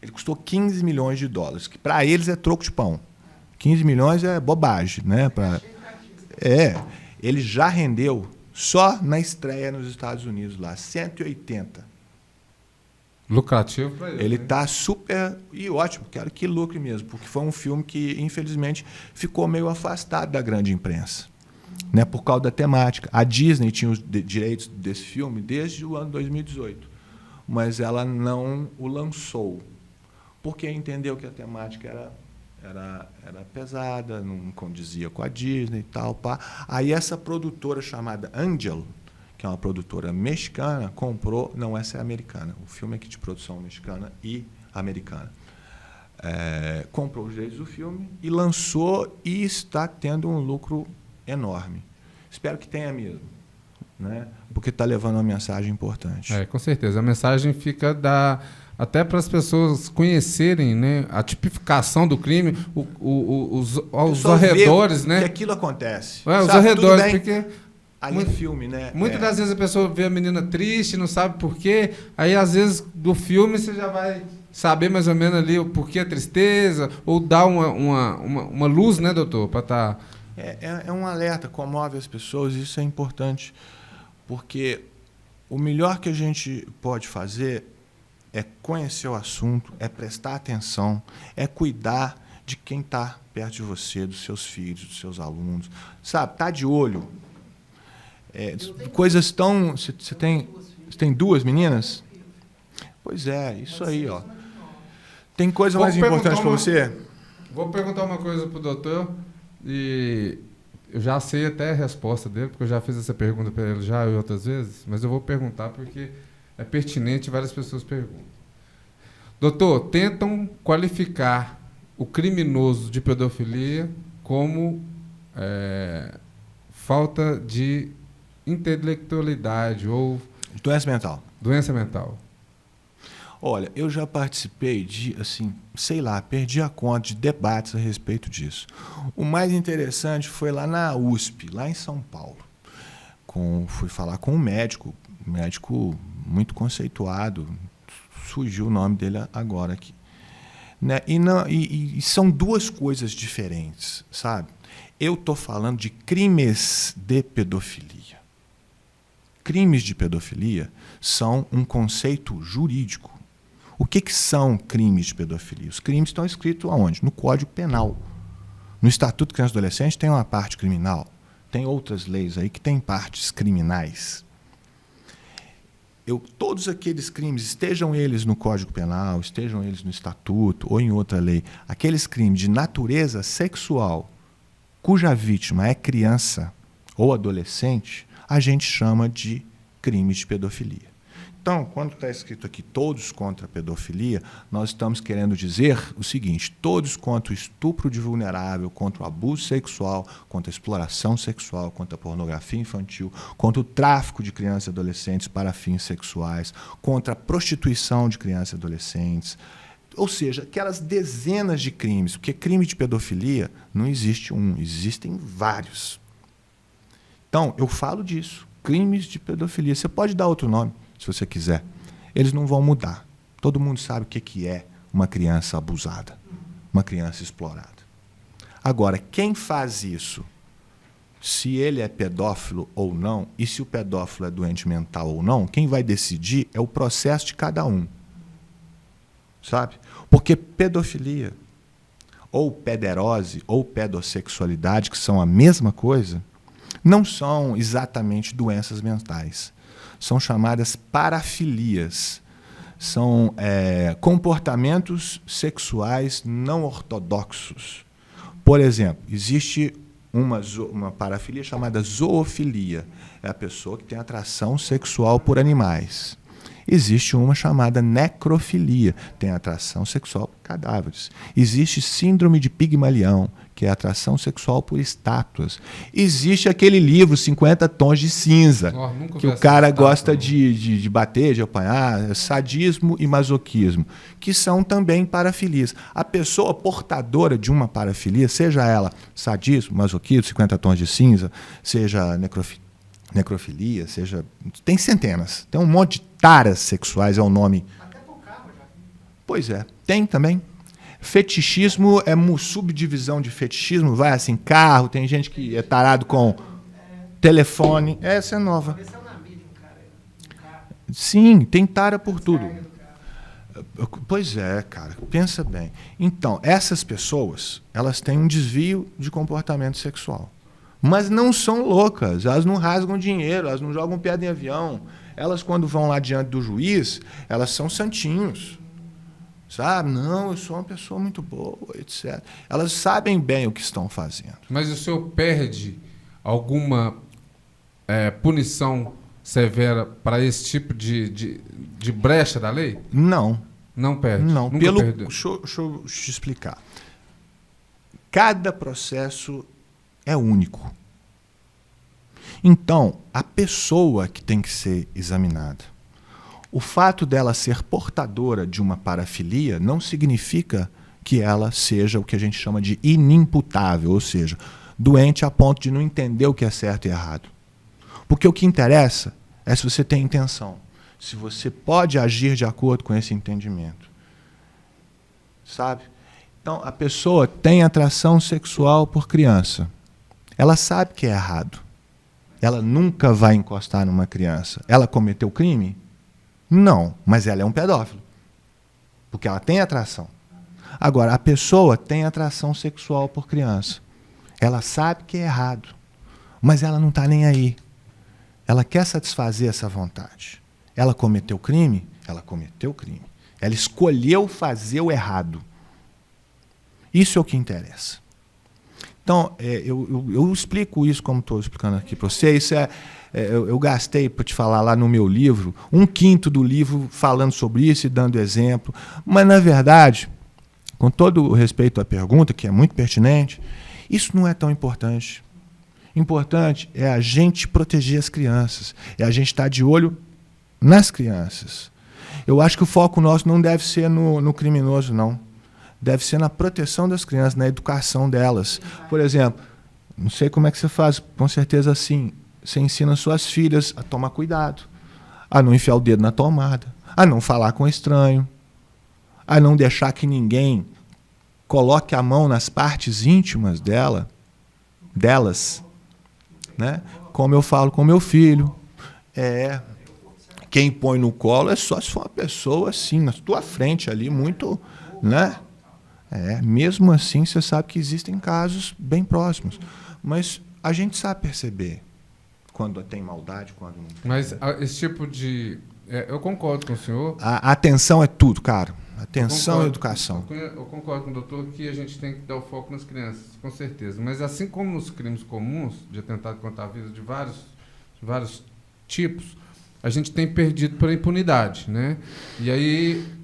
Speaker 2: Ele custou 15 milhões de dólares. Que para eles é troco de pão. 15 milhões é bobagem. Né? Ele já rendeu, só na estreia nos Estados Unidos, lá, 180.
Speaker 1: Lucrativo para ele.
Speaker 2: Ele está super e ótimo, quero que lucre mesmo, porque foi um filme que, infelizmente, ficou meio afastado da grande imprensa, né, por causa da temática. A Disney tinha os direitos desse filme desde o ano 2018, mas ela não o lançou, porque entendeu que a temática era pesada, não condizia com a Disney e tal. Pá. Aí essa produtora chamada Angel, que é uma produtora mexicana, comprou... Não, essa é americana. O filme é aqui de produção mexicana e americana. Comprou os direitos do filme e lançou e está tendo um lucro enorme. Espero que tenha mesmo, né? Porque está levando uma mensagem importante.
Speaker 1: Com certeza. A mensagem fica até para as pessoas conhecerem, né, a tipificação do crime, os arredores, né?
Speaker 2: Que aquilo acontece.
Speaker 1: Os arredores, porque...
Speaker 2: Ali é filme, né?
Speaker 1: Muitas das vezes a pessoa vê a menina triste, não sabe por quê. Aí, às vezes, do filme você já vai saber mais ou menos ali o porquê a tristeza, ou dar uma luz, né, doutor? Para tá...
Speaker 2: É um alerta, comove as pessoas, isso é importante. Porque o melhor que a gente pode fazer é conhecer o assunto, é prestar atenção, é cuidar de quem está perto de você, dos seus filhos, dos seus alunos. Sabe, tá de olho. Coisas tão... Você tem duas meninas? Pois é, isso aí, ó. Tem coisa mais importante para você?
Speaker 1: Vou perguntar uma coisa para o doutor, e eu já sei até a resposta dele, porque eu já fiz essa pergunta para ele já outras vezes, mas eu vou perguntar porque é pertinente e várias pessoas perguntam. Doutor, tentam qualificar o criminoso de pedofilia como falta de intelectualidade ou...
Speaker 2: Doença mental.
Speaker 1: Doença mental.
Speaker 2: Olha, eu já participei de, assim, sei lá, perdi a conta de debates a respeito disso. O mais interessante foi lá na USP, lá em São Paulo. Fui falar com um médico muito conceituado, surgiu o nome dele agora aqui. Né? E são duas coisas diferentes, sabe? Eu estou falando de crimes de pedofilia. Crimes de pedofilia são um conceito jurídico. O que são crimes de pedofilia? Os crimes estão escritos aonde? No Código Penal. No Estatuto de Criança e Adolescente tem uma parte criminal. Tem outras leis aí que têm partes criminais. Todos aqueles crimes, estejam eles no Código Penal, estejam eles no Estatuto ou em outra lei, aqueles crimes de natureza sexual, cuja vítima é criança ou adolescente, a gente chama de crimes de pedofilia. Então, quando está escrito aqui todos contra a pedofilia, nós estamos querendo dizer o seguinte: todos contra o estupro de vulnerável, contra o abuso sexual, contra a exploração sexual, contra a pornografia infantil, contra o tráfico de crianças e adolescentes para fins sexuais, contra a prostituição de crianças e adolescentes. Ou seja, aquelas dezenas de crimes, porque crime de pedofilia não existe um, existem vários. Então, eu falo disso, crimes de pedofilia. Você pode dar outro nome, se você quiser. Eles não vão mudar. Todo mundo sabe o que é uma criança abusada, uma criança explorada. Agora, quem faz isso, se ele é pedófilo ou não, e se o pedófilo é doente mental ou não, quem vai decidir é o processo de cada um. Sabe? Porque pedofilia, ou pederose, ou pedossexualidade, que são a mesma coisa, não são exatamente doenças mentais. São chamadas parafilias. São comportamentos sexuais não ortodoxos. Por exemplo, existe uma parafilia chamada zoofilia. É a pessoa que tem atração sexual por animais. Existe uma chamada necrofilia, tem atração sexual por cadáveres. Existe síndrome de Pigmalião, que é atração sexual por estátuas. Existe aquele livro 50 Tons de Cinza, que o cara gosta de bater, de apanhar, sadismo e masoquismo, que são também parafilias. A pessoa portadora de uma parafilia, seja ela sadismo, masoquismo, 50 Tons de Cinza, seja necrofilia, seja... Tem centenas. Tem um monte de taras sexuais, é o nome.
Speaker 3: Até por carro já.
Speaker 2: Pois é, tem também. Fetichismo é uma subdivisão de fetichismo, vai assim, carro, tem gente que é tarado com telefone. Essa é nova. Sim, tem tara por tudo. Pois é, cara, pensa bem. Então, essas pessoas, elas têm um desvio de comportamento sexual. Mas não são loucas, elas não rasgam dinheiro, elas não jogam pedra em avião. Elas, quando vão lá diante do juiz, elas são santinhos. Sabe? Não, eu sou uma pessoa muito boa, etc. Elas sabem bem o que estão fazendo.
Speaker 1: Mas o senhor perde alguma punição severa para esse tipo de brecha da lei?
Speaker 2: Não.
Speaker 1: Não perde?
Speaker 2: Não.
Speaker 1: Nunca perdeu.
Speaker 2: Deixa eu te explicar. Cada processo é único. Então, a pessoa que tem que ser examinada. O fato dela ser portadora de uma parafilia não significa que ela seja o que a gente chama de inimputável, ou seja, doente a ponto de não entender o que é certo e errado. Porque o que interessa é se você tem intenção, se você pode agir de acordo com esse entendimento. Sabe? Então, a pessoa tem atração sexual por criança. Ela sabe que é errado. Ela nunca vai encostar numa criança. Ela cometeu crime? Não, mas ela é um pedófilo. Porque ela tem atração. Agora, a pessoa tem atração sexual por criança. Ela sabe que é errado, mas ela não está nem aí. Ela quer satisfazer essa vontade. Ela cometeu crime? Ela cometeu crime. Ela escolheu fazer o errado. Isso é o que interessa. Então, eu explico isso como estou explicando aqui para você. Isso eu gastei, para te falar lá no meu livro, 1/5 do livro falando sobre isso e dando exemplo. Mas, na verdade, com todo o respeito à pergunta, que é muito pertinente, isso não é tão importante. Importante é a gente proteger as crianças. É a gente estar de olho nas crianças. Eu acho que o foco nosso não deve ser no criminoso, não. Deve ser na proteção das crianças, na educação delas. Por exemplo, não sei como é que você faz, com certeza assim, você ensina suas filhas a tomar cuidado, a não enfiar o dedo na tomada, a não falar com estranho, a não deixar que ninguém coloque a mão nas partes íntimas delas, né? Como eu falo com meu filho. Quem põe no colo é só se for uma pessoa assim, na tua frente ali, muito, né? Mesmo assim, você sabe que existem casos bem próximos. Mas a gente sabe perceber quando tem maldade, quando não tem.
Speaker 1: Mas esse tipo de... eu concordo com o senhor.
Speaker 2: A atenção é tudo, cara. Atenção e educação.
Speaker 1: Eu concordo com o doutor que a gente tem que dar o foco nas crianças, com certeza. Mas assim como nos crimes comuns, de atentado contra a vida de vários tipos, a gente tem perdido por impunidade, né? E aí...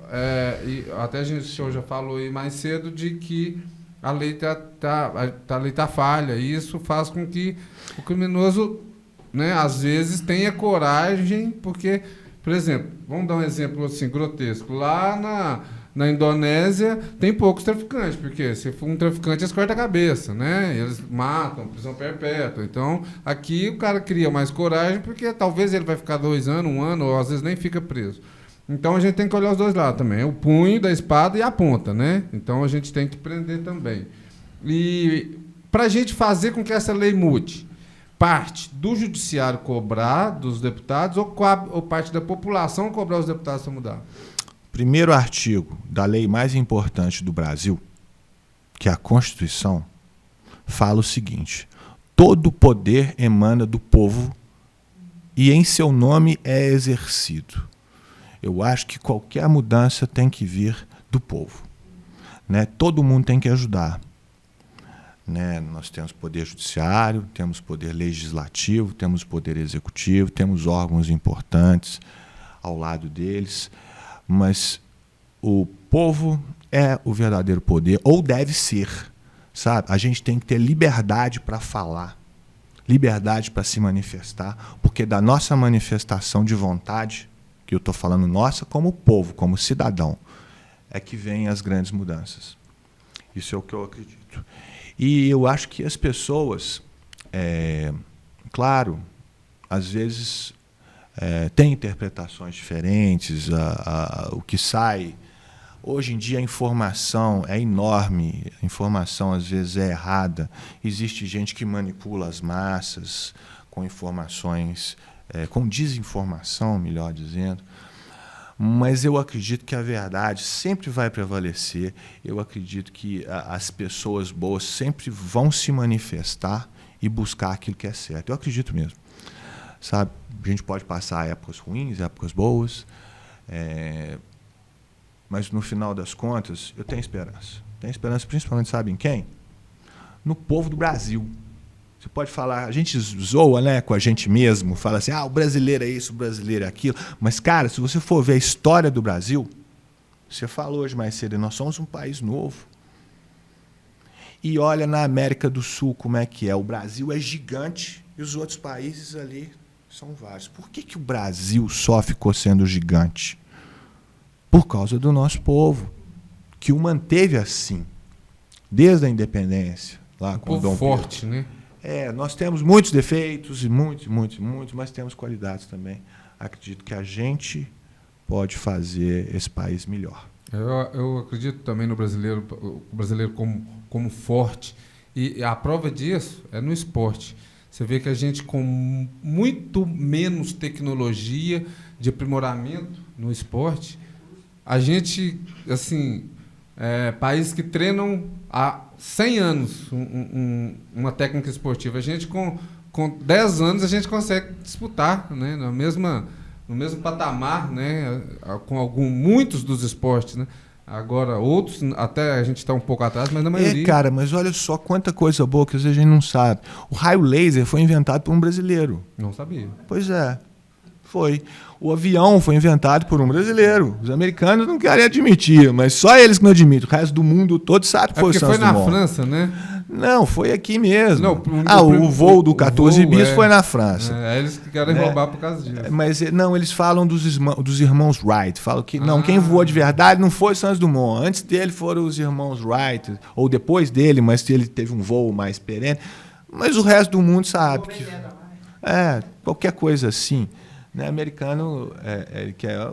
Speaker 1: até o senhor já falou aí mais cedo de que a lei tá falha, e isso faz com que o criminoso, né, às vezes tenha coragem, porque, por exemplo, vamos dar um exemplo assim grotesco, lá na Indonésia tem poucos traficantes, porque se for um traficante eles cortam a cabeça, né? Eles matam, prisão perpétua. Então aqui o cara cria mais coragem, porque talvez ele vai ficar 2 anos, 1 ano, ou às vezes nem fica preso. Então a gente tem que olhar os dois lados também, o punho da espada e a ponta, né? Então a gente tem que prender também. E para a gente fazer com que essa lei mude, parte do judiciário cobrar dos deputados ou parte da população cobrar os deputados para mudar?
Speaker 2: Primeiro artigo da lei mais importante do Brasil, que é a Constituição, fala o seguinte: todo poder emana do povo e em seu nome é exercido. Eu acho que qualquer mudança tem que vir do povo, né? Todo mundo tem que ajudar. né? Nós temos poder judiciário, temos poder legislativo, temos poder executivo, temos órgãos importantes ao lado deles, mas o povo é o verdadeiro poder, ou deve ser, sabe? A gente tem que ter liberdade para falar, liberdade para se manifestar, porque da nossa manifestação de vontade, que eu estou falando nossa como povo, como cidadão, é que vêm as grandes mudanças. Isso é o que eu acredito. E eu acho que as pessoas, claro, às vezes têm interpretações diferentes, o que sai. Hoje em dia a informação é enorme, a informação às vezes é errada. Existe gente que manipula as massas com informações, com desinformação, melhor dizendo. Mas eu acredito que a verdade sempre vai prevalecer. Eu acredito que as pessoas boas sempre vão se manifestar e buscar aquilo que é certo. Eu acredito mesmo. Sabe? A gente pode passar épocas ruins, épocas boas, mas no final das contas eu tenho esperança. Tenho esperança principalmente, sabe em quem? No povo do Brasil. Você pode falar, a gente zoa, né, com a gente mesmo, fala assim, o brasileiro é isso, o brasileiro é aquilo. Mas, cara, se você for ver a história do Brasil, você falou hoje mais cedo, nós somos um país novo. E olha na América do Sul como é que é. O Brasil é gigante e os outros países ali são vários. Por que o Brasil só ficou sendo gigante? Por causa do nosso povo, que o manteve assim, desde a independência. Lá com
Speaker 1: Dom forte, Pedro. Né?
Speaker 2: Nós temos muitos defeitos, muitos, mas temos qualidades também. Acredito que a gente pode fazer esse país melhor.
Speaker 1: Eu acredito também no brasileiro, o brasileiro como forte. E a prova disso é no esporte. Você vê que a gente, com muito menos tecnologia de aprimoramento no esporte, a gente, assim, países que treinam há 100 anos uma técnica esportiva. A gente, com 10 anos, a gente consegue disputar, né, no mesmo patamar, né, com muitos dos esportes. Né? Agora, outros, até a gente está um pouco atrás, mas na maioria...
Speaker 2: Cara, mas olha só quanta coisa boa que às vezes a gente não sabe. O raio laser foi inventado por um brasileiro.
Speaker 1: Não sabia.
Speaker 2: Pois é. Foi. O avião foi inventado por um brasileiro. Os americanos não querem admitir, mas só eles que não admitem. O resto do mundo todo sabe que foi o Santos Dumont.
Speaker 1: Foi na França, né?
Speaker 2: Não, foi aqui mesmo.
Speaker 1: Não,
Speaker 2: o voo do 14 bis foi na França.
Speaker 1: Eles que querem roubar por causa disso.
Speaker 2: Mas não, eles falam dos irmãos Wright. Falam que quem voou de verdade não foi o Santos Dumont. Antes dele foram os irmãos Wright, ou depois dele, mas ele teve um voo mais perene. Mas o resto do mundo sabe que qualquer coisa assim. Né, americano,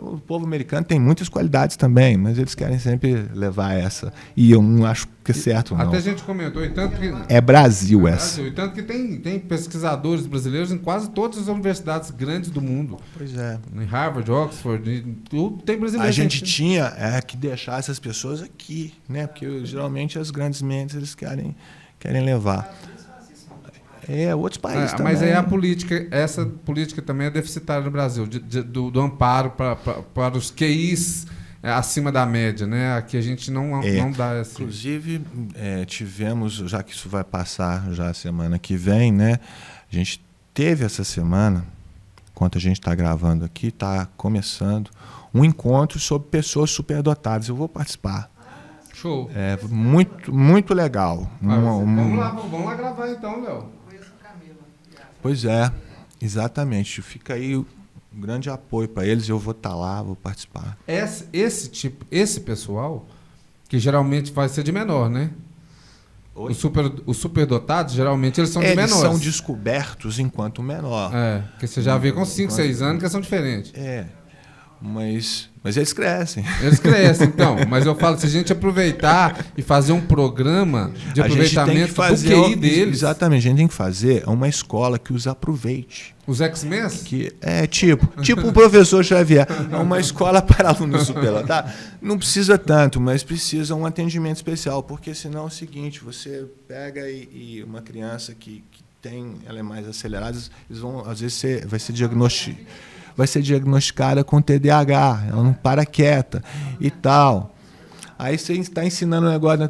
Speaker 2: o povo americano tem muitas qualidades também, mas eles querem sempre levar essa. E eu não acho que é certo, não.
Speaker 1: Até a gente comentou, e tanto que...
Speaker 2: É Brasil essa.
Speaker 1: E tanto que tem pesquisadores brasileiros em quase todas as universidades grandes do mundo.
Speaker 2: Pois é.
Speaker 1: Em Harvard, Oxford, tudo tem brasileiro.
Speaker 2: A gente tinha que deixar essas pessoas aqui, né? Porque geralmente as grandes mentes eles querem levar. Outros países também.
Speaker 1: Mas aí essa política também é deficitária no Brasil, do amparo para os QIs acima da média, né? Aqui a gente não dá essa...
Speaker 2: Inclusive, tivemos, já que isso vai passar já a semana que vem, né? A gente teve essa semana, enquanto a gente está gravando aqui, está começando um encontro sobre pessoas superdotadas. Eu vou participar.
Speaker 1: Show.
Speaker 2: Muito, muito legal.
Speaker 1: Vamos lá gravar então, Léo.
Speaker 2: Pois é, exatamente. Fica aí um grande apoio para eles. Eu vou estar lá, vou participar.
Speaker 1: Esse pessoal, que geralmente vai ser de menor, né? Os superdotados, geralmente, eles são de menores.
Speaker 2: Eles são descobertos enquanto menor.
Speaker 1: Porque você já vê com 5, 6 anos que são diferentes.
Speaker 2: Mas eles crescem.
Speaker 1: Eles crescem, então. Mas eu falo, se a gente aproveitar e fazer um programa de aproveitamento do QI deles...
Speaker 2: Exatamente, a gente tem que fazer uma escola que os aproveite.
Speaker 1: Os X-Men?
Speaker 2: Tipo um professor Xavier. É uma escola para alunos superdotados. Não precisa tanto, mas precisa um atendimento especial, porque senão é o seguinte, você pega e uma criança que ela é mais acelerada, eles vão, às vezes, vai ser diagnosticada com TDAH, ela não para quieta e tal. Aí você está ensinando um negócio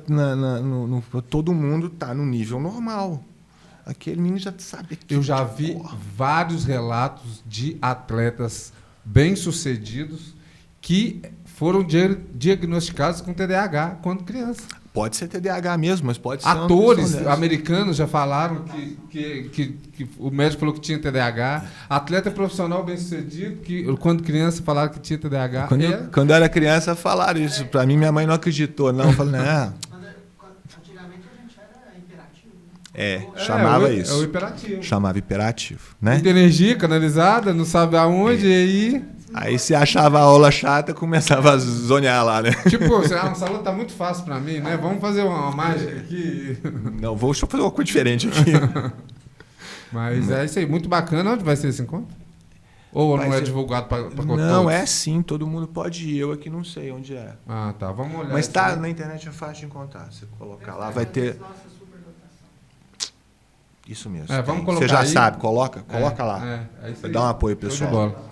Speaker 2: todo mundo está no nível normal. Aquele menino já sabe.
Speaker 1: Eu já vi vários relatos de atletas bem-sucedidos que foram diagnosticados com TDAH quando criança.
Speaker 2: Pode ser TDAH mesmo, mas pode ser...
Speaker 1: Atores americanos já falaram que o médico falou que tinha TDAH. Atleta profissional bem-sucedido, que quando criança falaram que tinha TDAH.
Speaker 2: Quando eu era criança falaram isso. Para mim, minha mãe não acreditou. Não, eu falei, não.
Speaker 3: Antigamente a gente era imperativo.
Speaker 2: Chamava isso.
Speaker 1: É o hiperativo.
Speaker 2: Chamava hiperativo, né?
Speaker 1: Muita energia canalizada, não sabe aonde, e aí...
Speaker 2: Aí você achava a aula chata, começava a zonear lá, né?
Speaker 1: Tipo, essa aula tá muito fácil pra mim, né? Vamos fazer uma mágica aqui.
Speaker 2: Não, deixa eu fazer uma coisa diferente aqui.
Speaker 1: Mas é isso aí, muito bacana. Onde vai ser esse encontro? Ou não é divulgado para todos?
Speaker 2: Não, é sim, todo mundo pode ir. Eu aqui não sei onde é.
Speaker 1: Ah, tá, vamos olhar.
Speaker 2: Mas tá, na internet é fácil de encontrar. Você colocar lá, vai ter... Isso mesmo.
Speaker 1: Vamos colocar.
Speaker 2: Você já
Speaker 1: aí.
Speaker 2: sabe, coloca lá. Vai dar um apoio pessoal.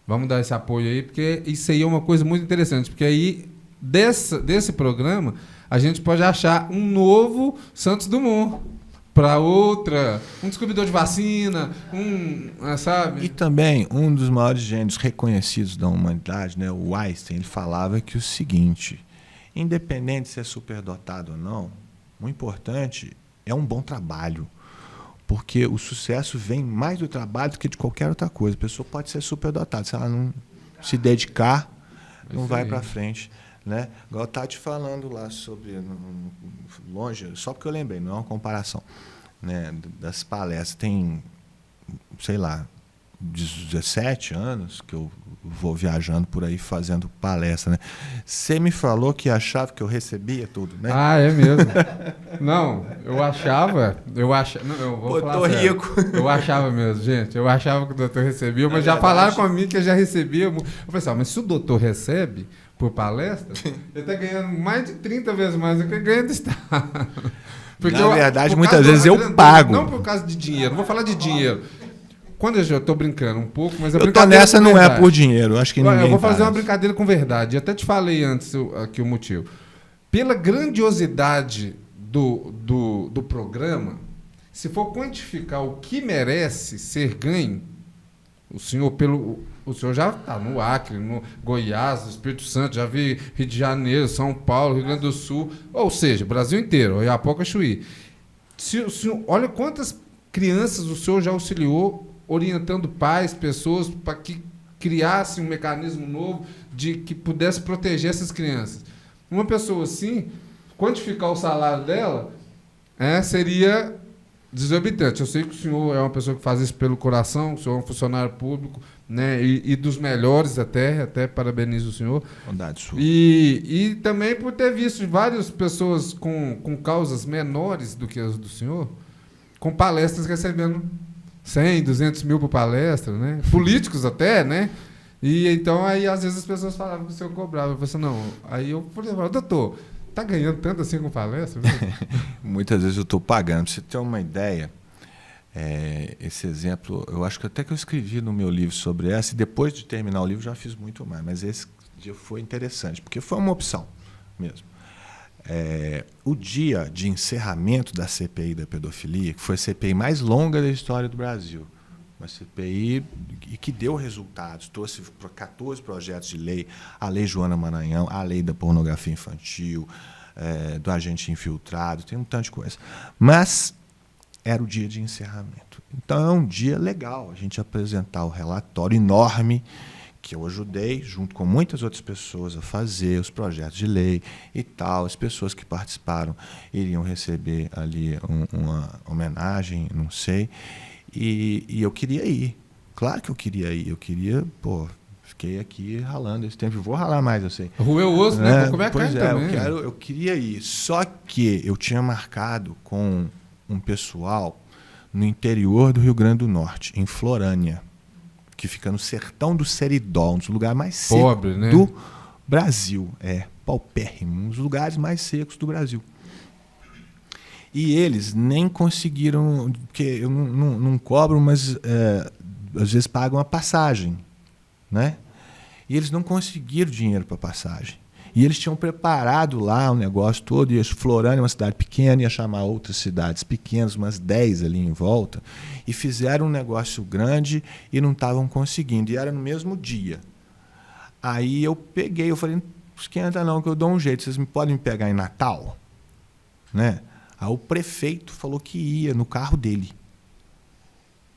Speaker 1: Vamos dar esse apoio aí, porque isso aí é uma coisa muito interessante, porque aí, desse programa, a gente pode achar um novo Santos Dumont para um descobridor de vacina, sabe?
Speaker 2: E também, um dos maiores gênios reconhecidos da humanidade, né, o Einstein, ele falava que o seguinte, independente de ser superdotado ou não, o importante é um bom trabalho. Porque o sucesso vem mais do trabalho do que de qualquer outra coisa. A pessoa pode ser superdotada. Se ela não se dedicar, não vai para frente. Né? Igual eu estava te falando lá sobre... Longe, só porque eu lembrei, não é uma comparação. Né? Das palestras. Tem, sei lá, 17 anos que eu vou viajando por aí fazendo palestra. Né? Você me falou que achava que eu recebia tudo, né?
Speaker 1: Ah, é mesmo? Não, eu achava... Não, eu vou falar
Speaker 2: tô
Speaker 1: sério.
Speaker 2: rico.
Speaker 1: Eu achava mesmo, gente. Eu achava que o doutor recebia, mas já falaram comigo que eu já recebia. Eu falei assim, mas se o doutor recebe por palestra, ele está ganhando mais de 30 vezes mais do que ganha do Estado. Porque
Speaker 2: na verdade, muitas vezes eu pago.
Speaker 1: Não por causa de dinheiro, não vou falar de dinheiro. Quando eu estou brincando um pouco, mas a
Speaker 2: eu tô nessa não é por dinheiro, acho que ninguém
Speaker 1: eu vou fazer
Speaker 2: faz.
Speaker 1: uma brincadeira com verdade. Eu até te falei antes aqui o motivo. Pela grandiosidade do programa, se for quantificar o que merece ser ganho, o senhor já está no Acre, no Goiás, no Espírito Santo, já vi Rio de Janeiro, São Paulo, Rio Grande do Sul, ou seja, Brasil inteiro, Oiapoque, Chuí. Olha quantas crianças o senhor já auxiliou orientando pais, pessoas, para que criassem um mecanismo novo de que pudesse proteger essas crianças. Uma pessoa assim, quantificar o salário dela seria desobitante. Eu sei que o senhor é uma pessoa que faz isso pelo coração, o senhor é um funcionário público, né, e dos melhores até parabenizo o senhor.
Speaker 2: Bondade sua.
Speaker 1: E também por ter visto várias pessoas com causas menores do que as do senhor, com palestras recebendo 100, 200 mil por palestra, né? Políticos até, né? E então, aí, às vezes, as pessoas falavam que o senhor cobrava. Eu falei assim, não. Aí eu falei, doutor, tá ganhando tanto assim com palestra?
Speaker 2: Muitas vezes eu estou pagando. Pra você ter uma ideia, esse exemplo, eu acho que até que eu escrevi no meu livro sobre essa, e depois de terminar o livro já fiz muito mais, mas esse dia foi interessante, porque foi uma opção mesmo. O dia de encerramento da CPI da pedofilia, que foi a CPI mais longa da história do Brasil, uma CPI que deu resultados, trouxe 14 projetos de lei, a Lei Joana Maranhão, a Lei da Pornografia Infantil, do agente infiltrado, tem um tanto de coisa. Mas era o dia de encerramento. Então é um dia legal a gente apresentar o relatório enorme que eu ajudei, junto com muitas outras pessoas, a fazer os projetos de lei e tal. As pessoas que participaram iriam receber ali uma homenagem, não sei. E eu queria ir. Claro que eu queria ir. Eu queria, fiquei aqui ralando esse tempo. Vou ralar mais, eu sei.
Speaker 1: Roeu o osso, né? Vou comer a carne também.
Speaker 2: Eu queria ir. Só que eu tinha marcado com um pessoal no interior do Rio Grande do Norte, em Florânia, que fica no sertão do Seridó, um dos lugares mais secos do Brasil. Paupérrimo, um dos lugares mais secos do Brasil. E eles nem conseguiram, porque eu não cobro, mas às vezes pagam a passagem, né? E eles não conseguiram dinheiro para passagem. E eles tinham preparado lá o negócio todo, e Florânia é uma cidade pequena, ia chamar outras cidades pequenas, umas 10 ali em volta, e fizeram um negócio grande e não estavam conseguindo, e era no mesmo dia. Aí eu peguei, eu falei, não esquenta não, que eu dou um jeito, vocês podem me pegar em Natal? Né? Aí o prefeito falou que ia no carro dele.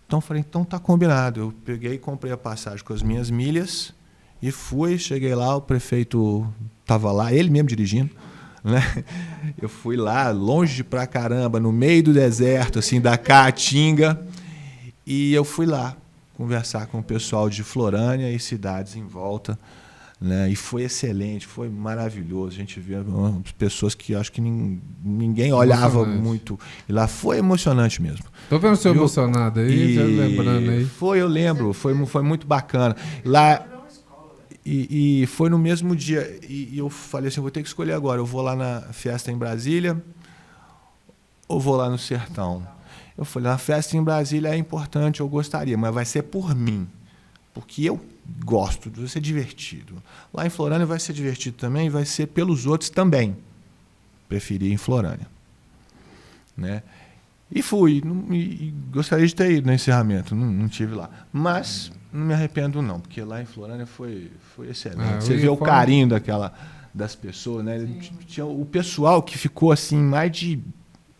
Speaker 2: Então eu falei, então tá combinado. Eu peguei e comprei a passagem com as minhas milhas e fui, cheguei lá, o prefeito estava lá, ele mesmo dirigindo, né? Eu fui lá, longe pra caramba, no meio do deserto, assim, da Caatinga, e eu fui lá conversar com o pessoal de Florânia e cidades em volta, né? E foi excelente, foi maravilhoso. A gente via pessoas que acho que ninguém olhava muito. E lá foi emocionante mesmo.
Speaker 1: Estou vendo o senhor emocionado aí, já lembrando aí.
Speaker 2: Eu lembro, foi muito bacana. Lá, e foi no mesmo dia. E eu falei assim, vou ter que escolher agora. Eu vou lá na festa em Brasília ou vou lá no Sertão? Eu falei, a festa em Brasília é importante, eu gostaria, mas vai ser por mim. Porque eu gosto, vai ser divertido. Lá em Florânia vai ser divertido também, e vai ser pelos outros também. Preferi ir em Florânia. Né? E fui, e gostaria de ter ido no encerramento, não tive lá. Mas não me arrependo não, porque lá em Florânia foi excelente. Você vê o carinho das pessoas, né? Tinha o pessoal que ficou assim mais de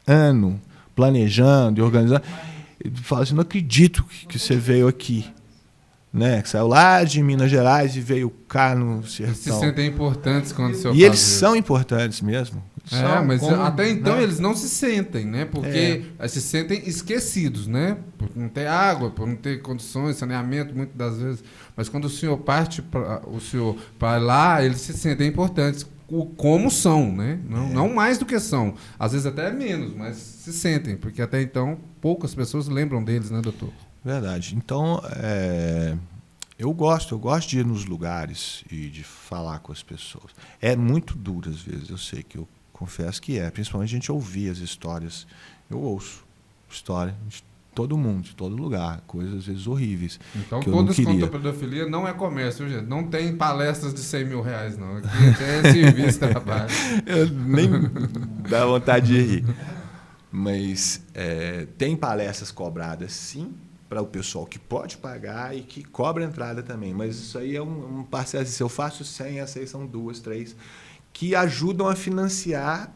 Speaker 2: ano planejando e organizando. Ele fala assim, não acredito que você veio aqui. Né, que saiu lá de Minas Gerais e veio cá no Sertão.
Speaker 1: Eles se sentem importantes quando o seu
Speaker 2: E eles são importantes mesmo.
Speaker 1: Mas até então eles não se sentem, né? Porque se sentem esquecidos, né? Por não ter água, por não ter condições, saneamento, muitas das vezes. Mas quando o senhor parte para lá, eles se sentem importantes. Como são, né? Não mais do que são. Às vezes até menos, mas se sentem. Porque até então poucas pessoas lembram deles, né, doutor?
Speaker 2: Verdade. Então, eu gosto de ir nos lugares e de falar com as pessoas. É muito duro às vezes, eu sei que eu confesso que principalmente a gente ouvir as histórias. Eu ouço história de todo mundo, de todo lugar, coisas às vezes horríveis.
Speaker 1: Então, todos contra a pedofilia não é comércio, viu, gente? Não tem palestras de R$100 mil, não. Aqui é serviço, trabalho.
Speaker 2: Eu nem dá vontade de rir. Mas tem palestras cobradas, sim, para o pessoal que pode pagar e que cobra entrada também. Mas isso aí é um parcelo. Se eu faço 100, essas aí são 2, 3, que ajudam a financiar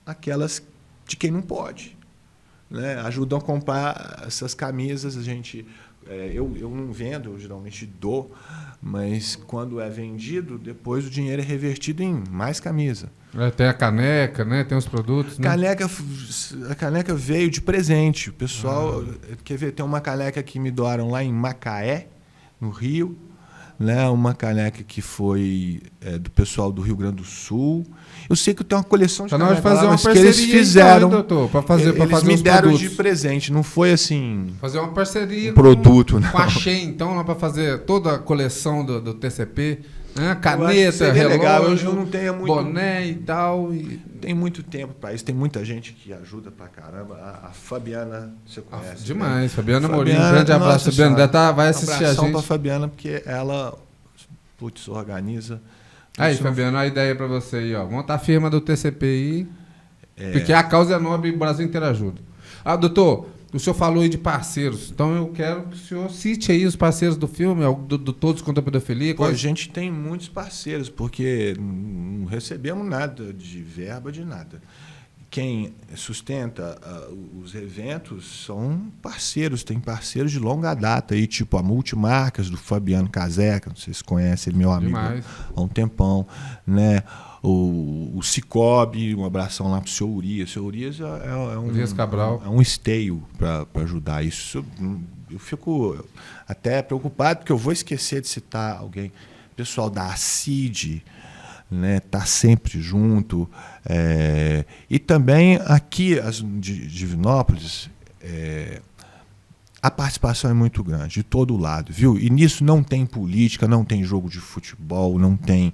Speaker 2: aquelas de quem não pode. Né? Ajudam a comprar essas camisas. Eu não vendo, eu geralmente dou, mas quando é vendido, depois o dinheiro é revertido em mais camisa.
Speaker 1: Tem a caneca, né? Tem os produtos. Né?
Speaker 2: A caneca veio de presente. O pessoal, quer ver, tem uma caneca que me doaram lá em Macaé, no Rio, né? Uma caneca que foi do pessoal do Rio Grande do Sul. Eu sei que tem uma coleção de canecas
Speaker 1: fazer uma parceria,
Speaker 2: que eles fizeram.
Speaker 1: Então, doutor, para fazer
Speaker 2: eles me deram de presente, não foi assim.
Speaker 1: Fazer uma parceria
Speaker 2: produto,
Speaker 1: com a Shein, então, para fazer toda a coleção do TCP. Caneta, relógio,
Speaker 2: legal. Eu não tenho muito
Speaker 1: boné e tal.
Speaker 2: Tem muito tempo para isso. Tem muita gente que ajuda pra caramba. A Fabiana, você conhece?
Speaker 1: Demais. Né? Fabiana Morim, um grande abraço. Fabiana, vai assistir a gente.
Speaker 2: Pra Fabiana, porque ela organiza.
Speaker 1: Aí, Fabiana, a ideia para você aí, ó. Montar a firma do TCP aí, porque a causa é nobre e o Brasil inteiro ajuda. Doutor, o senhor falou aí de parceiros, então eu quero que o senhor cite aí os parceiros do filme, do Todos contra a Pedofilia.
Speaker 2: A gente tem muitos parceiros, porque não recebemos nada de verba, de nada. Quem sustenta os eventos são parceiros, tem parceiros de longa data, aí, tipo a Multimarcas, do Fabiano Caseca, não sei se conhece, ele é meu amigo há um tempão, né? O Cicobi, um abração lá para o seu Urias. O seu Urias
Speaker 1: Urias Cabral.
Speaker 2: É um esteio para ajudar isso. Eu fico até preocupado, porque eu vou esquecer de citar alguém. O pessoal da ACID, né, tá sempre junto. E também aqui de Divinópolis, a participação é muito grande, de todo lado, viu? E nisso não tem política, não tem jogo de futebol, não tem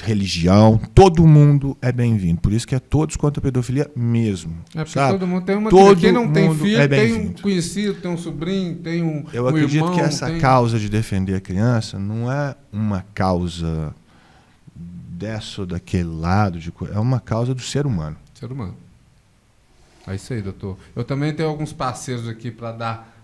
Speaker 2: religião, todo mundo é bem-vindo. Por isso que é Todos contra a Pedofilia mesmo.
Speaker 1: Porque
Speaker 2: sabe?
Speaker 1: Todo mundo tem uma.
Speaker 2: Todo
Speaker 1: quem não tem filho, tem um
Speaker 2: vindo.
Speaker 1: conhecido, tem um sobrinho, tem um irmão.
Speaker 2: Eu acredito que essa causa de defender a criança não é uma causa dessa ou daquele lado, é uma causa do ser humano.
Speaker 1: Ser humano. É isso aí, doutor. Eu também tenho alguns parceiros aqui para dar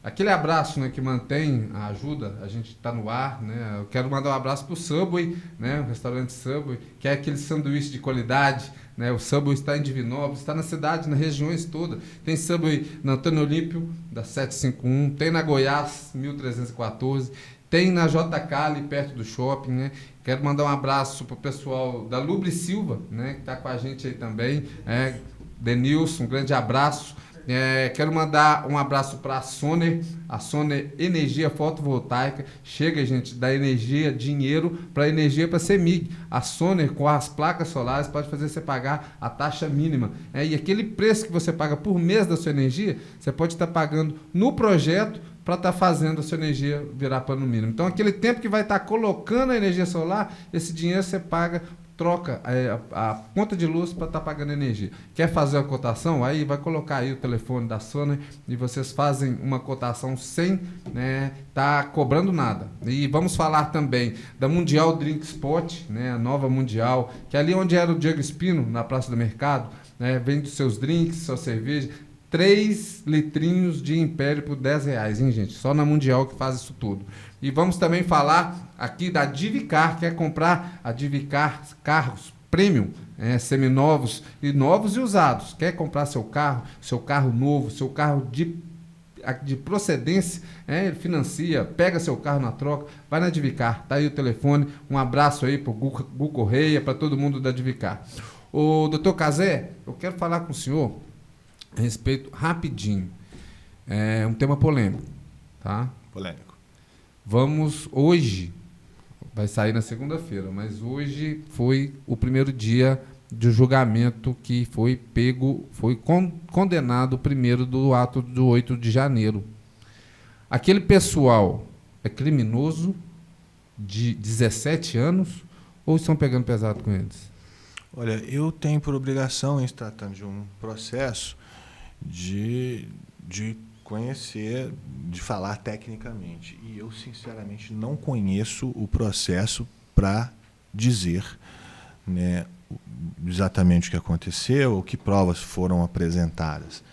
Speaker 1: aquele abraço, né, que mantém a ajuda. A gente está no ar, né? Eu quero mandar um abraço para o Subway, né, o restaurante Subway, que é aquele sanduíche de qualidade, né? O Subway está em Divinópolis, está na cidade, nas regiões todas. Tem Subway na Antônio Olímpio, da 751, tem na Goiás, 1314, tem na JK, ali perto do shopping, né? Quero mandar um abraço para o pessoal da Lubre Silva, né, que está com a gente aí também. Denilson, um grande abraço. Quero mandar um abraço para a Soner Energia Fotovoltaica. Chega, gente, da energia, dinheiro para energia para CEMIG. A Soner, com as placas solares, pode fazer você pagar a taxa mínima. E aquele preço que você paga por mês da sua energia, você pode estar pagando no projeto para estar fazendo a sua energia virar plano mínimo. Então, aquele tempo que vai estar colocando a energia solar, esse dinheiro você paga, troca a conta de luz para estar pagando energia. Quer fazer a cotação? Aí vai colocar aí o telefone da Soner e vocês fazem uma cotação sem tá cobrando nada. E vamos falar também da Mundial Drink Spot, né, a nova Mundial, que é ali onde era o Diego Espino, na Praça do Mercado, né, vende os seus drinks, sua cerveja, 3 litrinhos de Império por R$10, hein, gente? Só na Mundial que faz isso tudo. E vamos também falar aqui da Divicar. Quer comprar a Divicar carros premium, seminovos e novos e usados? Quer comprar seu carro novo, seu carro de procedência, financia, pega seu carro na troca, vai na Divicar, tá aí o telefone. Um abraço aí pro Gu Correia, para todo mundo da Divicar. O doutor Cazé, eu quero falar com o senhor a respeito, rapidinho, um tema polêmico, tá?
Speaker 2: Polêmico.
Speaker 1: Hoje, vai sair na segunda-feira, mas hoje foi o primeiro dia de julgamento que foi condenado o primeiro do ato do 8 de janeiro. Aquele pessoal é criminoso de 17 anos ou estão pegando pesado com eles?
Speaker 2: Olha, eu tenho por obrigação, em se tratando de um processo, de conhecer, de falar tecnicamente. E eu, sinceramente, não conheço o processo para dizer, né, exatamente o que aconteceu ou que provas foram apresentadas.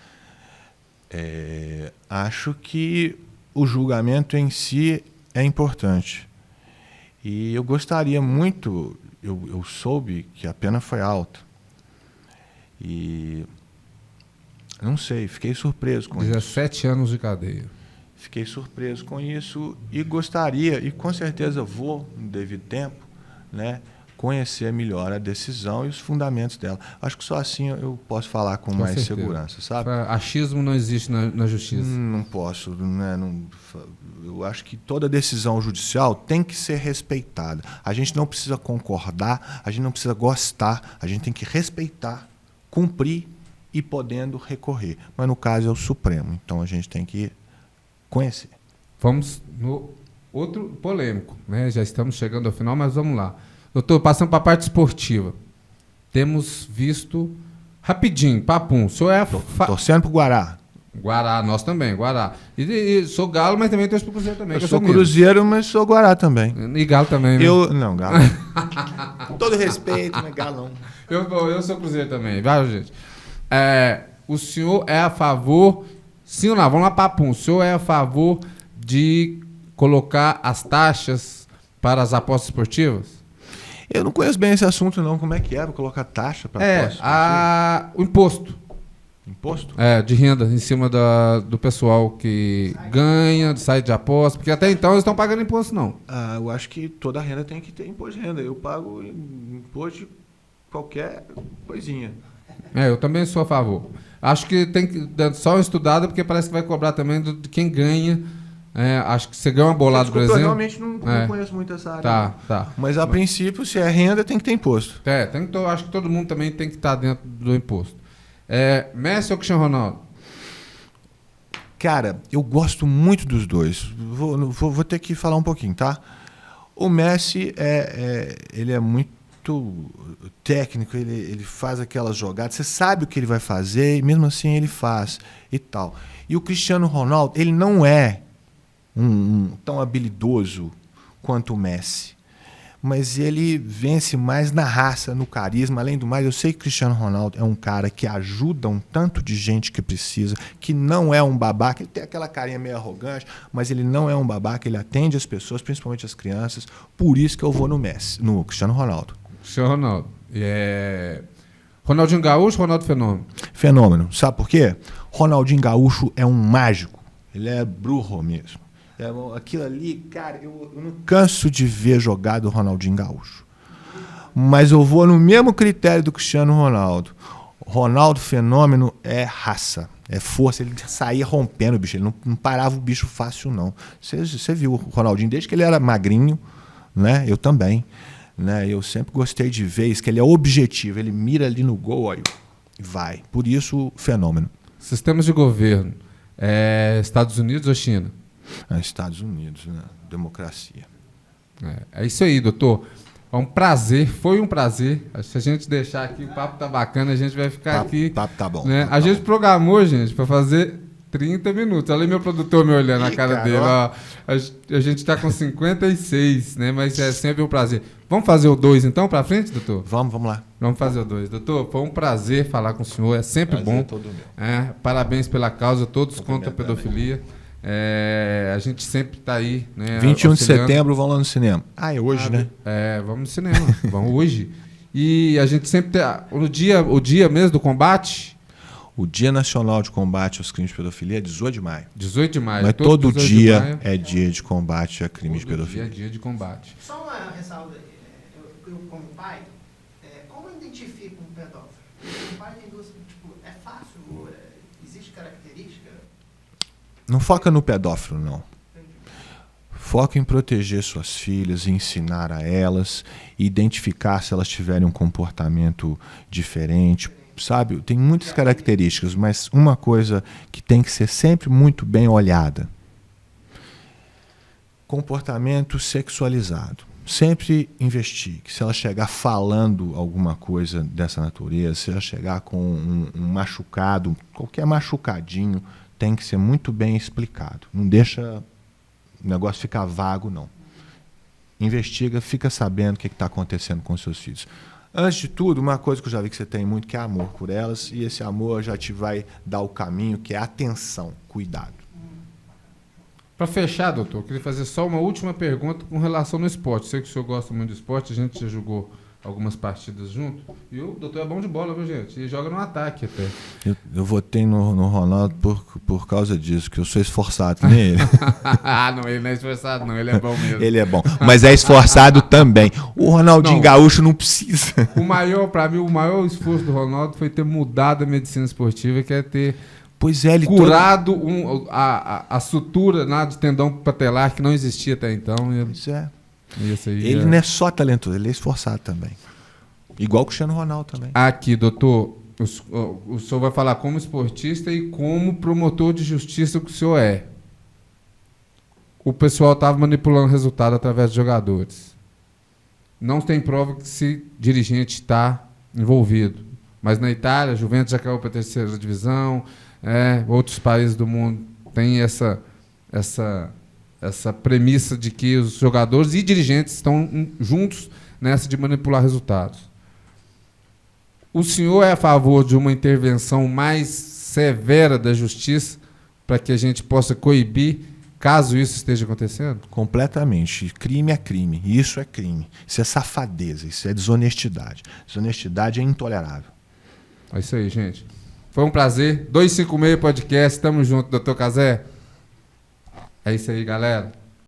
Speaker 2: Acho que o julgamento em si é importante. E eu gostaria muito, eu soube que a pena foi alta. E não sei, fiquei surpreso com
Speaker 1: 17 anos de cadeia.
Speaker 2: Fiquei surpreso com isso e gostaria, e com certeza vou, no devido tempo, né, conhecer melhor a decisão e os fundamentos dela. Acho que só assim eu posso falar com mais
Speaker 1: certeza.
Speaker 2: Segurança, sabe?
Speaker 1: Achismo não existe na justiça.
Speaker 2: Não posso, né? Eu acho que toda decisão judicial tem que ser respeitada. A gente não precisa concordar, a gente não precisa gostar, a gente tem que respeitar, cumprir e podendo recorrer. Mas no caso é o Supremo, então a gente tem que conhecer.
Speaker 1: Vamos no outro polêmico, né? Já estamos chegando ao final, mas vamos lá. Doutor, passando para a parte esportiva. Temos visto, rapidinho, papum, o senhor é...
Speaker 2: Torcendo pro Guará.
Speaker 1: Guará, nós também, Guará. E sou Galo, mas também torço pro Cruzeiro também.
Speaker 2: Eu sou Cruzeiro, mas sou Guará também.
Speaker 1: E Galo também, né?
Speaker 2: Não, Galo. Todo respeito, mas Galo não.
Speaker 1: Eu sou Cruzeiro também, vai, gente. O senhor é a favor... Sim ou não? Vamos lá, papum. O senhor é a favor de colocar as taxas para as apostas esportivas?
Speaker 2: Eu não conheço bem esse assunto, não. Como é que é? Vou colocar taxa para apostas esportivas?
Speaker 1: O imposto.
Speaker 2: Imposto?
Speaker 1: De renda em cima do pessoal que ganha, de site de aposta, porque até então eles estão pagando imposto, não.
Speaker 2: Eu acho que toda renda tem que ter imposto de renda. Eu pago imposto de qualquer coisinha.
Speaker 1: Eu também sou a favor. Acho que tem que dar só uma estudada, porque parece que vai cobrar também de quem ganha. Acho que você ganha uma bolada, por exemplo.
Speaker 2: Eu realmente não conheço muito essa área.
Speaker 1: Tá.
Speaker 2: Mas a princípio, se é renda, tem que ter imposto.
Speaker 1: Acho que todo mundo também tem que estar dentro do imposto. Messi ou Cristiano Ronaldo?
Speaker 2: Cara, eu gosto muito dos dois. Vou ter que falar um pouquinho, tá? O Messi, ele é muito técnico, ele faz aquelas jogadas, você sabe o que ele vai fazer e mesmo assim ele faz e tal. E o Cristiano Ronaldo, ele não é tão habilidoso quanto o Messi, mas ele vence mais na raça, no carisma. Além do mais, eu sei que Cristiano Ronaldo é um cara que ajuda um tanto de gente que precisa, que não é um babaca. Ele tem aquela carinha meio arrogante, mas ele não é um babaca, ele atende as pessoas, principalmente as crianças. Por isso que eu vou no Messi, no Cristiano Ronaldo.
Speaker 1: Cristiano Ronaldo. Ronaldinho Gaúcho, Ronaldo Fenômeno?
Speaker 2: Fenômeno. Sabe por quê? Ronaldinho Gaúcho é um mágico. Ele é bruxo mesmo. Aquilo ali, cara, eu não canso de ver jogar do Ronaldinho Gaúcho. Mas eu vou no mesmo critério do Cristiano Ronaldo. Ronaldo Fenômeno é raça, é força. Ele saía rompendo o bicho, ele não parava o bicho fácil, não. Você viu o Ronaldinho desde que ele era magrinho, né? Eu também. Né? Eu sempre gostei de ver isso, que ele é objetivo. Ele mira ali no gol, ó, e vai. Por isso, Fenômeno.
Speaker 1: Sistemas de governo. Estados Unidos ou China?
Speaker 2: Estados Unidos, né? Democracia.
Speaker 1: É isso aí, doutor. É um prazer, foi um prazer. Se a gente deixar aqui, o papo tá bacana, a gente vai ficar aqui.
Speaker 2: O papo tá bom.
Speaker 1: Né? A gente programou, gente, para fazer 30 minutos. Olha aí meu produtor me olhando na cara dele. Ó. A gente tá com 56, né? Mas é sempre um prazer. Vamos fazer o 2 então, para frente, doutor?
Speaker 2: Vamos lá.
Speaker 1: Vamos fazer o 2. Doutor, foi um prazer falar com o senhor, é sempre
Speaker 2: prazer
Speaker 1: bom.
Speaker 2: Todo meu.
Speaker 1: Parabéns pela causa, todos contra a pedofilia. A gente sempre está aí. Né,
Speaker 2: 21 de
Speaker 1: auxiliando.
Speaker 2: setembro vão lá no cinema. É hoje, né?
Speaker 1: Vamos no cinema, vamos hoje. E a gente sempre tem. O dia mesmo do combate.
Speaker 2: O Dia Nacional de Combate aos Crimes de Pedofilia é 18 de maio.
Speaker 1: 18 de maio.
Speaker 2: Mas todo dia é dia de combate a crimes de pedofilia.
Speaker 1: Todo dia é dia de combate.
Speaker 3: Só uma ressalva, eu como pai, como eu identifico um pedófilo? O pai tem duas, é fácil, existe característica?
Speaker 2: Não foca no pedófilo, não. Foca em proteger suas filhas, ensinar a elas, identificar se elas tiverem um comportamento diferente. Sabe, tem muitas características, mas uma coisa que tem que ser sempre muito bem olhada: comportamento sexualizado. Sempre investigue. Se ela chegar falando alguma coisa dessa natureza, se ela chegar com um machucado, qualquer machucadinho, tem que ser muito bem explicado. Não deixa o negócio ficar vago, não. Investiga, fica sabendo o que está acontecendo com seus filhos. Antes de tudo, uma coisa que eu já vi que você tem muito, que é amor por elas, e esse amor já te vai dar o caminho, que é atenção, cuidado.
Speaker 1: Para fechar, doutor, eu queria fazer só uma última pergunta com relação no esporte. Sei que o senhor gosta muito do esporte, a gente já jogou algumas partidas junto. E o doutor é bom de bola, viu, gente? E joga no ataque até.
Speaker 2: Eu votei no Ronaldo por causa disso, que eu sou esforçado, que nem ele.
Speaker 1: Não, ele não é esforçado, não. Ele é bom mesmo.
Speaker 2: Ele é bom, mas é esforçado também. O Ronaldinho Gaúcho não precisa.
Speaker 1: Para mim, o maior esforço do Ronaldo foi ter mudado a medicina esportiva, que é ter
Speaker 2: ele
Speaker 1: curado a sutura de tendão patelar que não existia até então.
Speaker 2: Pois é.
Speaker 1: Isso aí
Speaker 2: ele não é só talentoso, ele é esforçado também. Igual o Cristiano Ronaldo também.
Speaker 1: Aqui, doutor, o senhor vai falar como esportista e como promotor de justiça que o senhor é. O pessoal estava manipulando o resultado através de jogadores. Não tem prova que esse dirigente está envolvido. Mas na Itália, a Juventus já caiu para a terceira divisão. Outros países do mundo têm essa premissa de que os jogadores e dirigentes estão juntos nessa de manipular resultados. O senhor é a favor de uma intervenção mais severa da justiça para que a gente possa coibir, caso isso esteja acontecendo?
Speaker 2: Completamente. Crime é crime. Isso é crime. Isso é safadeza. Isso é desonestidade. Desonestidade é intolerável.
Speaker 1: É isso aí, gente. Foi um prazer. 256 Podcast. Tamo junto, doutor Cazé. É isso aí, galera.